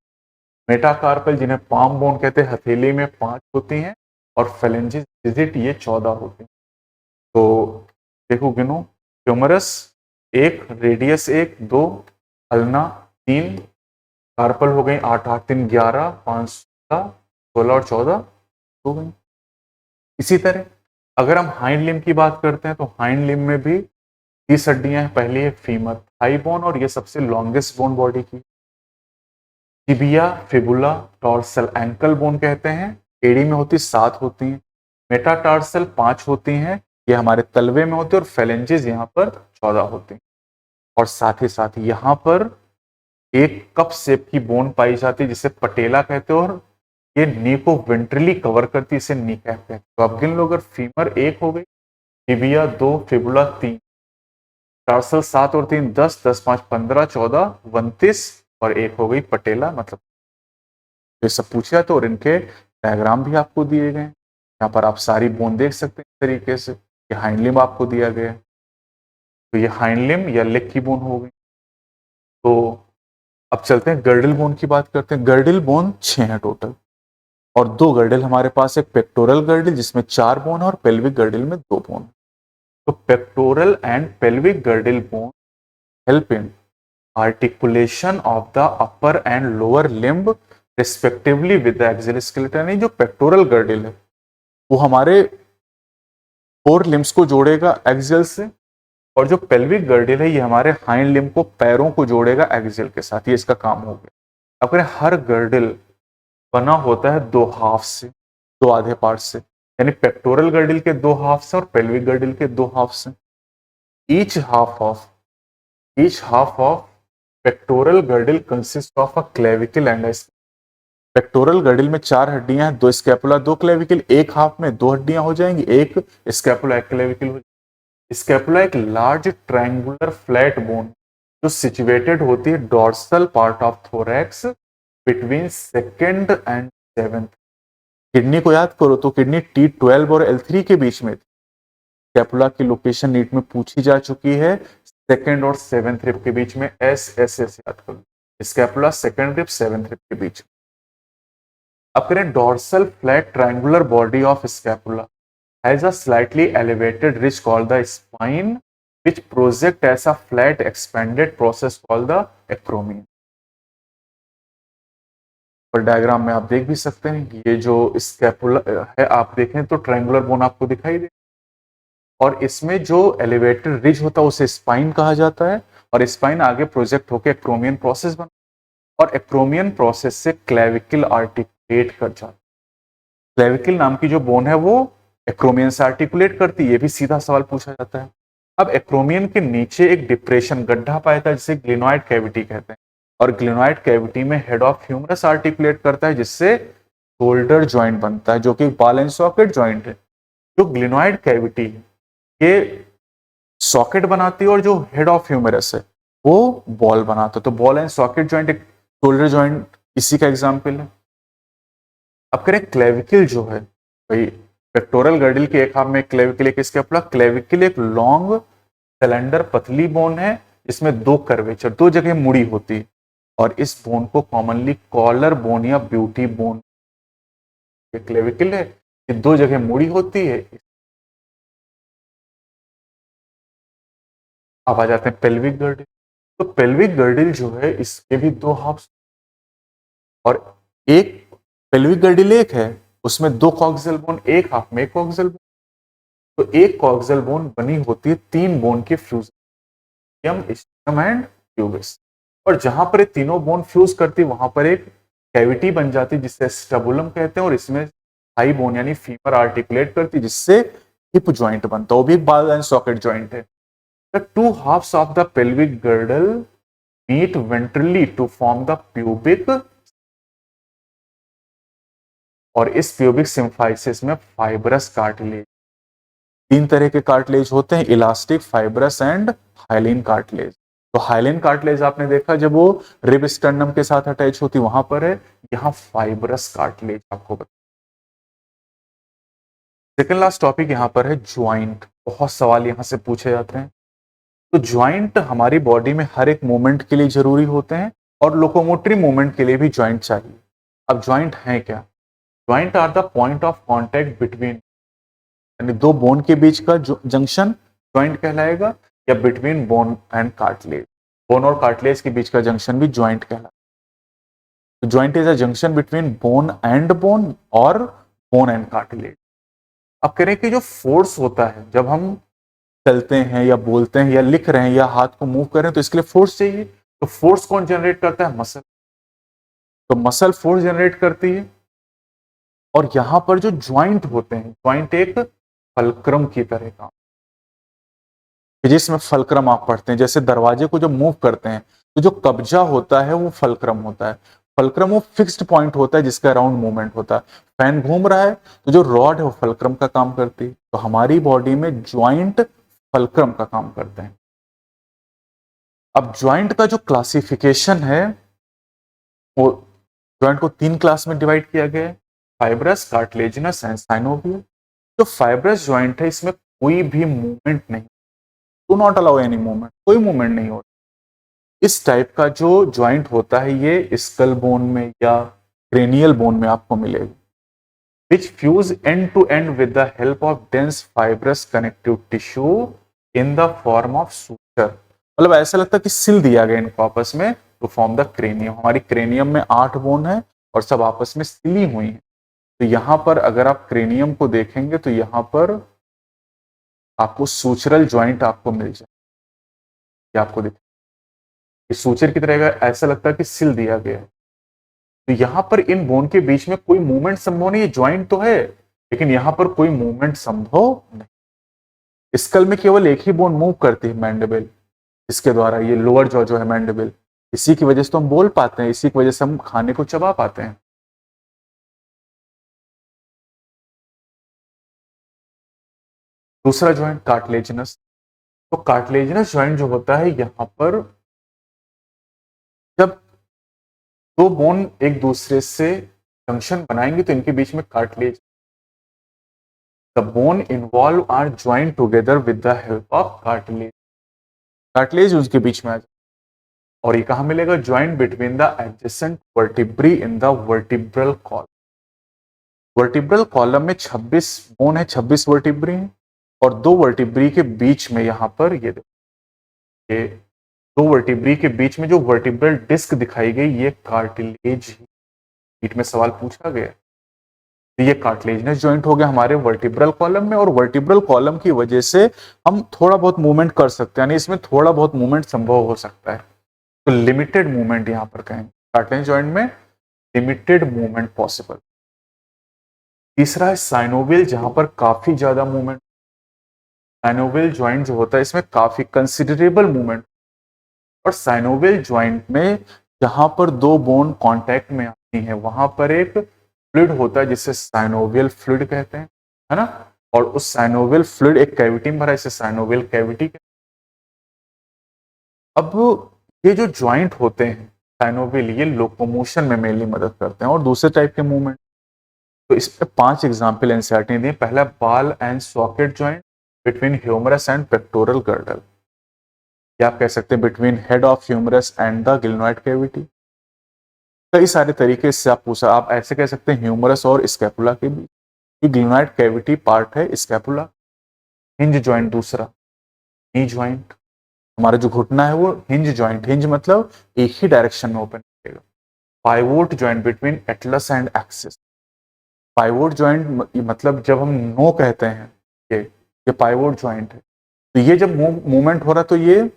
मेटाकार्पल जिन्हें पाम बोन कहते हैं, हथेली में 5 होती हैं। और फेलेंजिस डिजिट ये 14 होती हैं। तो देखो गिनो, ह्यूमरस 1, रेडियस 1, 2, अल्ना 3, कार्पल हो गई 8, 8, 3, 11, 5, 16 और 14 हो गई। इसी तरह अगर हम हाइंड लिम्ब की बात करते हैं तो हाइंड लिम्ब में भी 30 हड्डियां हैं। पहली है फीमर, थाई बोन, और ये सबसे लॉन्गेस्ट बोन बॉडी की। Tibia, fibula, tarsal ankle bone कहते हैं, एड़ी में होती 7 होती हैं। मेटाटार्सल 5 होती हैं, ये हमारे तलवे में होते हैं। और फेलेंजेस यहाँ पर 14 होती हैं। और साथ ही साथ यहाँ पर एक कप शेप की बोन पाई जाती है जिसे पटेला कहते हैं, और ये नी को वेंट्रली कवर करती है, इसे नी कहते हैं। तो अब गिन लो, अगर फीमर 1 हो गई, टिबिया 2, फिबुला 3, टार्सल 7 और 3 10, 10, 5, 15, 14, 29, और 1 हो गई पटेला। मतलब ये सब पूछा तो, और इनके डायग्राम भी आपको दिए गए। यहाँ पर आप सारी बोन देख सकते हैं इस तरीके से। ये हाइंड लिम्ब आपको दिया गया है, तो ये हाइंड लिम्ब या लेग की बोन हो गई। तो अब चलते हैं गर्डल बोन की बात करते हैं। गर्डल बोन 6 है टोटल, और 2 गर्डल हमारे पास, एक पेक्टोरल गर्डल जिसमें 4 बोन है, और पेल्विक गर्डल में 2 बोन। तो pectoral and pelvic girdle bone help in articulation of the upper and lower limb respectively with the axial skeleton. जो पेक्टोरल गर्डल है वो हमारे 4 लिम्स को जोड़ेगा एक्सियल से, और जो पेल्विक गर्डल है ये हमारे हाइंड लिम्ब को, पैरों को जोड़ेगा एक्सियल के साथ। ये इसका काम हो गया। अब हर गर्डल बना होता है 2 हाफ से, 2 आधे पार्ट से, यानी पेक्टोरल गर्डल के 2 हाफ से और पेल्विक गर्डल के 2 हाफ से। Each half of pectoral girdle consist of a clavicle and a. Pectoral girdle में 4 हड्डियां हैं, 2 स्कैपुला 2 क्लेविकल। एक हाफ में 2 हड्डियां हो जाएंगी, एक स्कैपुला 1 क्लेविकल हो जाएगी। स्कैपुला एक लार्ज ट्रायंगुलर फ्लैट बोन जो सिचुएटेड होती है dorsal part of thorax between 2nd and 7th। Kidney को याद करो तो किडनी T12 और L3 के बीच में थी, स्कैपुला की लोकेशन नीट में पूछी जा चुकी है, सेकेंड और सेवेंथ रिब के बीच में, SSS याद करो, scapula second rib seventh rib के बीच में। अब करें dorsal flat triangular body of scapula has a slightly elevated ridge called the spine which project as a flat expanded process called the acromion। और डायग्राम में आप देख भी सकते हैं कि ये जो स्कैपुला है, आप देखें तो ट्रायंगुलर बोन आपको दिखाई दे, और इसमें जो एलिवेटेड रिज होता है उसे स्पाइन कहा जाता है, और स्पाइन आगे प्रोजेक्ट होकर एक्रोमियन प्रोसेस बना, और एक्रोमियन प्रोसेस से क्लेविकल आर्टिकुलेट कर जाता है। क्लेविकल नाम की जो बोन है वो एक्रोमियन से आर्टिकुलेट करती है, ये भी सीधा सवाल पूछा जाता है। अब एक्रोमियन के नीचे एक डिप्रेशन गड्ढा पाया था जिसे ग्लिनोइड कैविटी कहते हैं, और ग्लिनोइड कैविटी में हेड ऑफ ह्यूमरस आर्टिकुलेट करता है जिससे शोल्डर जॉइंट बनता है, जो कि बॉल एंड सॉकेट जॉइंट है। जो ग्लिनोइड कैविटी है ये सॉकेट बनाती है, और जो हेड ऑफ ह्यूमरस है वो बॉल बनाता है। तो बॉल एंड सॉकेट जॉइंट एक शोल्डर जॉइंट इसी का एग्जाम्पल है। अब करें क्लेविकल जो है भाई, पेक्टोरल गर्डल के एक हाथ में क्लेविकल, एक स्कैपुला। क्लेविकल एक लॉन्ग सिलेंडर पतली बोन है जिसमें दो कर्वेचर, दो जगह मुड़ी होती है, और इस बोन को कॉमनली कॉलर बोन या ब्यूटी बोन, ये क्लेविकल है, ये दो जगह मुड़ी होती है। अब आ जाते हैं पेल्विक गर्डल। तो पेल्विक गर्डल जो है इसके भी दो हाफ, और एक पेल्विक गर्डल एक है उसमें दो कॉक्सियल बोन, एक हाफ में एक कॉक्सियल बोन। तो एक कॉक्सियल बोन बनी होती है तीन बोन के फ्यूजन, स्टेनम एंड प्यूबिस, और जहां पर ये तीनों बोन फ्यूज करती वहां पर एक कैविटी बन जाती जिसे स्टबुलम कहते हैं, और इसमें हाई बोन यानी फीमर आर्टिकुलेट करती जिससे हिप जॉइंट बनता है, वो भी एक बॉल एंड सॉकेट जॉइंट है। The two halves of the pelvic girdle meet ventrally to form the pubic, और इस प्यूबिक सिम्फाइसिस में फाइब्रस कार्टिलेज, तीन तरह के कार्टिलेज होते हैं, elastic, fibrous and hyaline cartilage. तो हाइलिन कार्टिलेज आपने देखा जब वो रिब स्टर्नम के साथ अटैच होती वहां पर है, यहां फाइब्रस कार्टिलेज आपको बता। सेकंड लास्ट टॉपिक यहां पर है ज्वाइंट। बहुत सवाल यहां से पूछे जाते हैं। तो ज्वाइंट हमारी बॉडी में हर एक मूवमेंट के लिए जरूरी होते हैं, और लोकोमोटरी मूवमेंट के लिए भी ज्वाइंट चाहिए। अब ज्वाइंट है क्या? Joint are the point of contact between, यानी दो बोन के बीच का जंक्शन ज्वाइंट कहलाएगा, या between bone and cartilage, bone और कार्टिलेज के बीच का जंक्शन भी ज्वाइंट कहलाएगा। तो joint is a junction between bone and bone और बोन एंड कार्टिलेज। अब कह रहे हैं कि जो फोर्स होता है जब हम चलते हैं या बोलते हैं या लिख रहे हैं या हाथ को मूव कर रहे हैं, तो इसके लिए फोर्स चाहिए। तो फोर्स कौन जनरेट करता है? मसल। तो मसल फोर्स जनरेट करती है, और यहां पर जो ज्वाइंट होते हैं, ज्वाइंट एक फलक्रम की तरह काम, फिजिक्स में फलक्रम आप पढ़ते हैं, जैसे दरवाजे को जब मूव करते हैं तो जो कब्जा होता है वो फलक्रम होता है। फलक्रम वो फिक्स्ड पॉइंट होता है जिसका अराउंड मूवमेंट होता है। फैन घूम रहा है तो जो रॉड है वो फलक्रम का काम करती है। तो हमारी बॉडी में ज्वाइंट फलक्रम का काम करते हैं। अब ज्वाइंट का जो क्लासिफिकेशन है वो, ज्वाइंट को तीन क्लास में डिवाइड किया गया है, फाइब्रस, कार्टिलेजिनस एंड साइनोवियल। जो फाइब्रस ज्वाइंट है इसमें कोई भी मूवमेंट नहीं, do not allow any movement, कोई मूवमेंट नहीं होती। इस टाइप का जो ज्वाइंट होता है ये स्कल बोन में या क्रेनियल बोन में आपको मिलेगा, which fuse end to end with the help of dense fibrous connective tissue in the form of suture। मतलब ऐसा लगता है कि सिल दिया गया इनको आपस में टू फॉर्म द क्रेनियम। हमारी क्रेनियम में 8 बोन है और सब आपस में सिली हुई हैं। तो यहां पर अगर आप क्रेनियम को देखेंगे तो यहां पर आपको सूचरल ज्वाइंट आपको मिल जाए, ये आपको दिखे सूचर की तरह, ऐसा लगता है कि सिल दिया गया है। तो यहां पर इन बोन के बीच में कोई मूवमेंट संभव नहीं है, ज्वाइंट तो है लेकिन यहां पर कोई मूवमेंट संभव नहीं। स्कल में केवल एक ही बोन मूव करती है, मैंडिबल, इसके द्वारा ये लोअर जॉ जो है मैंडिबल, इसी की वजह से तो हम बोल पाते हैं, इसी की वजह से हम खाने को चबा पाते हैं। दूसरा ज्वाइंट कार्टिलेजिनस। तो कार्टिलेजिनस ज्वाइंट जो होता है यहां पर जब दो बोन एक दूसरे से जंक्शन बनाएंगे तो इनके बीच में cartilage, the bone involve are join together with the help of cartilage. Cartilage उसके बीच में आ जाए। और ये कहां मिलेगा? Joint between the adjacent vertebrae in the vertebral column. Vertebral column में 26 बोन है, 26 वर्टिब्री हैं, और दो वर्टिब्री के बीच में यहां पर ये दो वर्टिब्री के बीच में जो वर्टिब्रल डिस्क दिखाई गई, ये कार्टिलेज। बीच में सवाल पूछा गया, तो ये कार्टिलेजिनस जॉइंट हो गया हमारे वर्टिब्रल कॉलम में, और वर्टिब्रल कॉलम की वजह से हम थोड़ा बहुत मूवमेंट कर सकते हैं, यानी इसमें थोड़ा बहुत मूवमेंट संभव हो सकता है। तो लिमिटेड मूवमेंट यहां पर कहेंगे, कार्टिलेजिनस जॉइंट में लिमिटेड मूवमेंट पॉसिबल। तीसरा है साइनोवियल, जहां पर काफी ज्यादा मूवमेंट। साइनोवियल जॉइंट जो होता है इसमें काफी कंसिडरेबल मूवमेंट, और साइनोवियल जॉइंट में जहां पर दो बोन कांटेक्ट में आती हैं वहां पर एक फ्लूइड होता है जिसे साइनोवियल फ्लूइड कहते हैं, है ना। और उस साइनोवियल फ्लूइड एक कैविटी में भरा है, इसे साइनोवियल कैविटी कहते हैं। अब ये जो जॉइंट होते हैं साइनोवियल, ये लोकोमोशन में मेनली मदद करते हैं और दूसरे टाइप के मूवमेंट। तो इस पे 5 एग्जाम्पल एनसीईआरटी ने दिए। पहला ball and socket joint between humerus and pectoral girdle, या आप कह सकते हैं between head of humerus and the glenoid cavity. कई सारे तरीके से आप पूछा, आप ऐसे कह सकते हैं ह्यूमरस और स्कैपुला के बीच, गिलनॉइड कैविटी पार्ट है स्कैपुला। हिंज जॉइंट दूसरा, नी जॉइंट, हमारा जो घुटना है वो हिंज जॉइंट, हिंज मतलब एक ही डायरेक्शन में ओपन करेगा। Pivot joint between Atlas and axis. Pivot joint मतलब जब हम नो कहते हैं ये पाइवोट जॉइंट है, तो ये जब मूवमेंट हो रहा तो ये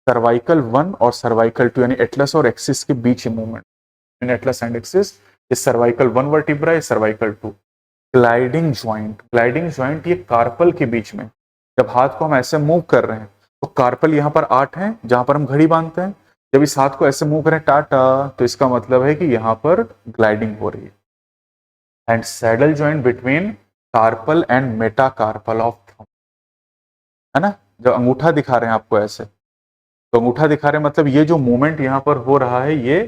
सर्वाइकल 1 और सर्वाइकल 2 यानी एटलस और एक्सिस के बीच movement, in atlas and axis. ये सर्वाइकल 1 वर्टिब्रा है, cervical 2। Gliding joint, gliding joint ये कार्पल के बीच में, जब हाथ को हम ऐसे मूव कर रहे हैं तो कार्पल यहाँ पर 8 है जहां पर हम घड़ी बांधते हैं, जब इस हाथ को ऐसे मूव करें टाटा, तो इसका मतलब है कि यहाँ पर ग्लाइडिंग हो रही है। And saddle joint between carpal and metacarpal of thumb, है ना। जब अंगूठा दिखा रहे हैं आपको ऐसे, तो अंगूठा दिखा रहे हैं मतलब ये जो मूवमेंट यहाँ पर हो रहा है ये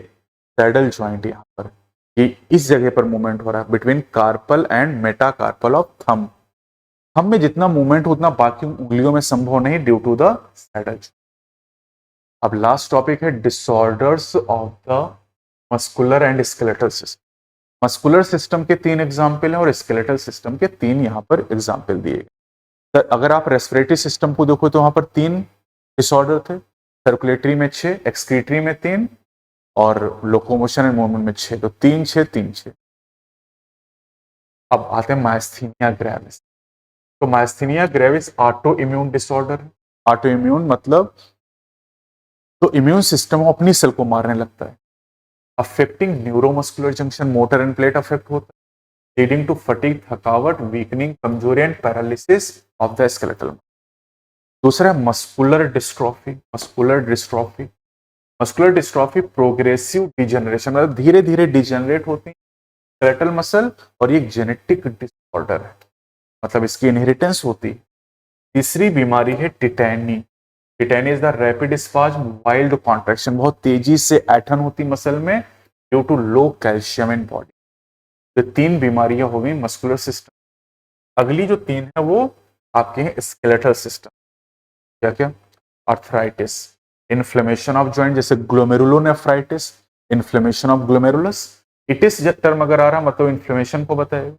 सैडल जॉइंट, यहाँ पर ये इस जगह पर मूवमेंट हो रहा है between carpal and metacarpal of thumb. Thumb में जितना मूवमेंट उतना बाकी उंगलियों में संभव नहीं ड्यू टू द सैडल। अब लास्ट टॉपिक है disorders of the muscular and skeletal system. Muscular system के 3 एग्जाम्पल हैं और स्केलेटल सिस्टम के 3 यहाँ पर एग्जाम्पल दिए गए। अगर आप रेस्पिरेटरी सिस्टम को देखो तो वहां पर 3 डिसऑर्डर थे, सर्कुलेटरी में 6, एक्सक्रीटरी में 3 और लोकोमोशन एंड मूवमेंट में 6, तो 3 6 3 6। अब आते हैं मायस्थीनिया ग्रेविस। तो myasthenia gravis autoimmune disorder है। ऑटो इम्यून मतलब तो इम्यून सिस्टम अपनी सेल को मारने लगता है। Affecting neuromuscular junction, motor end plate affect होता है, लीडिंग टू फटीग, थकावट, वीकनिंग, कमजोरी and paralysis of the skeletal. दूसरा muscular dystrophy, muscular dystrophy. Muscular dystrophy progressive degeneration, मतलब धीरे धीरे डिजेनरेट होती है स्केलेटल मसल, और ये जेनेटिक डिसऑर्डर है, मतलब इसकी इनहेरिटेंस होती है। तीसरी बीमारी है tetany. Tetany is the rapid spasm, wild contraction, बहुत तेजी से ऐठन होती मसल में due to low calcium in body. तो 3 बीमारियां हो गई मस्कुलर सिस्टम। अगली जो 3 है वो आपके हैं स्केलेटल सिस्टम। क्या क्या? आर्थराइटिस, इन्फ्लेमेशन ऑफ जॉइंट, जैसे glomerulonephritis, inflammation of glomerulus. Itis जब टर्म अगर आ रहा मतलब इन्फ्लेमेशन को बताएगा।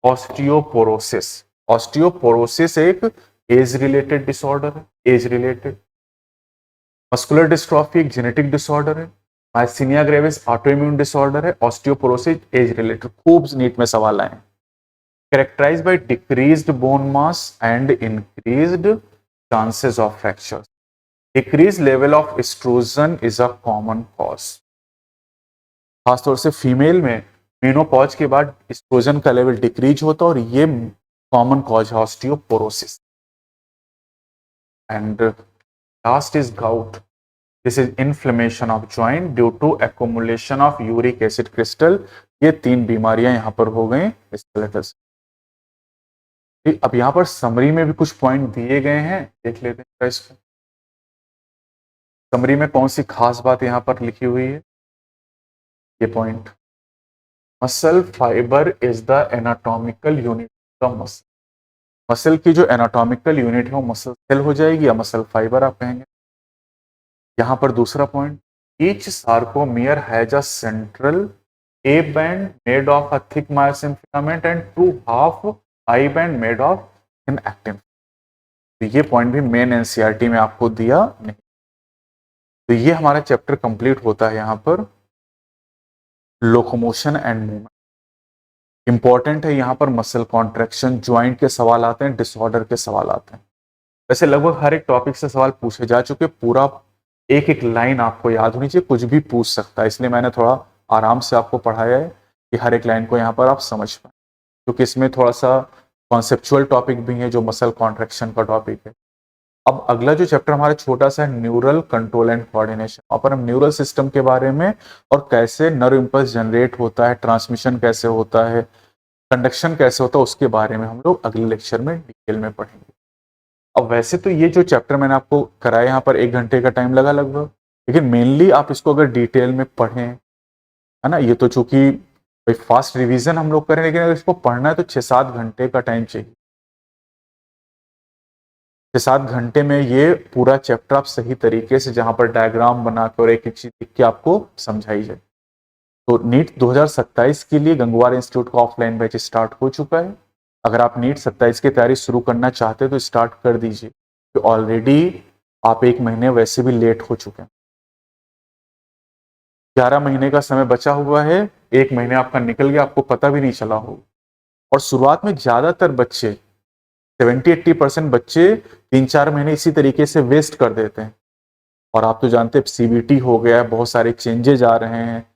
ऑस्टियोपोरोसिस, ऑस्टियोपोरोसिस एक एज रिलेटेड डिसऑर्डर है, एज रिलेटेड। मस्कुलर डिस्ट्रॉफी एक जेनेटिक डिसऑर्डर है। Myasthenia gravis autoimmune disorder है। Osteoporosis age related. खूब नीट में सवाल आए। Characterised by decreased bone mass and increased chances of fractures. Decreased level of estrogen is a common cause. खासतौर से female में मेनोपॉज के बाद एस्ट्रोजन का लेवल डिक्रीज होता है और ये कॉमन कॉज है osteoporosis. And last is gout. This is inflammation of joint due to accumulation of uric acid crystal. ये 3 बीमारियां यहां पर हो गई स्केलेटल से। अब यहां पर समरी में भी कुछ पॉइंट दिए गए हैं, देख लेते हैं इसको। समरी में कौन सी खास बात यहां पर लिखी हुई है? ये point, muscle fibre is the anatomical unit of muscle. Muscle की जो एनाटॉमिकल यूनिट है वो मसल सेल हो जाएगी या मसल फाइबर आप कहेंगे। यहां पर दूसरा point, each sarcomere has a central A band made of a thick myosin filament and two half I band made of in actin. तो ये पॉइंट भी मेन एनसीईआरटी में आपको दिया नहीं। तो ये हमारा चैप्टर कंप्लीट होता है यहां पर लोकोमोशन एंड मूवमेंट। इंपॉर्टेंट है यहां पर मसल कॉन्ट्रैक्शन, ज्वाइंट के सवाल आते हैं, डिसऑर्डर के सवाल आते हैं। वैसे लगभग हर एक टॉपिक से सवाल पूछे जा चुके, पूरा एक एक लाइन आपको याद होनी चाहिए, कुछ भी पूछ सकता है, इसलिए मैंने थोड़ा आराम से आपको पढ़ाया है कि हर एक लाइन को यहाँ पर आप समझ पाए, क्योंकि इसमें थोड़ा सा कॉन्सेप्चुअल टॉपिक भी है जो मसल कॉन्ट्रैक्शन का टॉपिक है। अब अगला जो चैप्टर हमारा छोटा सा है न्यूरल कंट्रोल एंड कोऑर्डिनेशन। वहां पर हम न्यूरल सिस्टम के बारे में और कैसे नर्व इंपल्स जनरेट होता है, ट्रांसमिशन कैसे होता है, कंडक्शन कैसे होता है, उसके बारे में हम लोग अगले लेक्चर में डिटेल में पढ़ेंगे। अब वैसे तो ये जो चैप्टर मैंने आपको कराया यहाँ पर 1 घंटे का टाइम लगा लगभग, लेकिन मेनली आप इसको अगर डिटेल में पढ़ें, है ना, ये तो चूंकि फास्ट रिवीजन हम लोग करें, लेकिन अगर इसको पढ़ना है तो 6-7 घंटे का टाइम चाहिए। 6-7 घंटे में ये पूरा चैप्टर आप सही तरीके से जहां पर डायग्राम बना के और एक एक चीज लिख के आपको समझाई जाए। तो नीट 2027 के लिए गंगवार इंस्टीट्यूट का ऑफलाइन बैच स्टार्ट हो चुका है। अगर आप नीट 27 की तैयारी शुरू करना चाहते हैं तो स्टार्ट कर दीजिए, तो ऑलरेडी आप 1 महीने वैसे भी लेट हो चुके हैं। 11 महीने का समय बचा हुआ है, 1 महीने आपका निकल गया, आपको पता भी नहीं चला होगा। और शुरुआत में ज्यादातर बच्चे 70-80% बच्चे 3-4 महीने इसी तरीके से वेस्ट कर देते हैं। और आप तो जानते हैं सीबीटी हो गया है, बहुत सारे चेंजेज आ रहे हैं,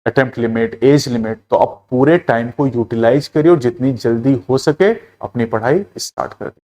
अटेम्प्ट लिमिट, एज लिमिट, तो आप पूरे टाइम को यूटिलाइज करिए और जितनी जल्दी हो सके अपनी पढ़ाई स्टार्ट कर दीजिए।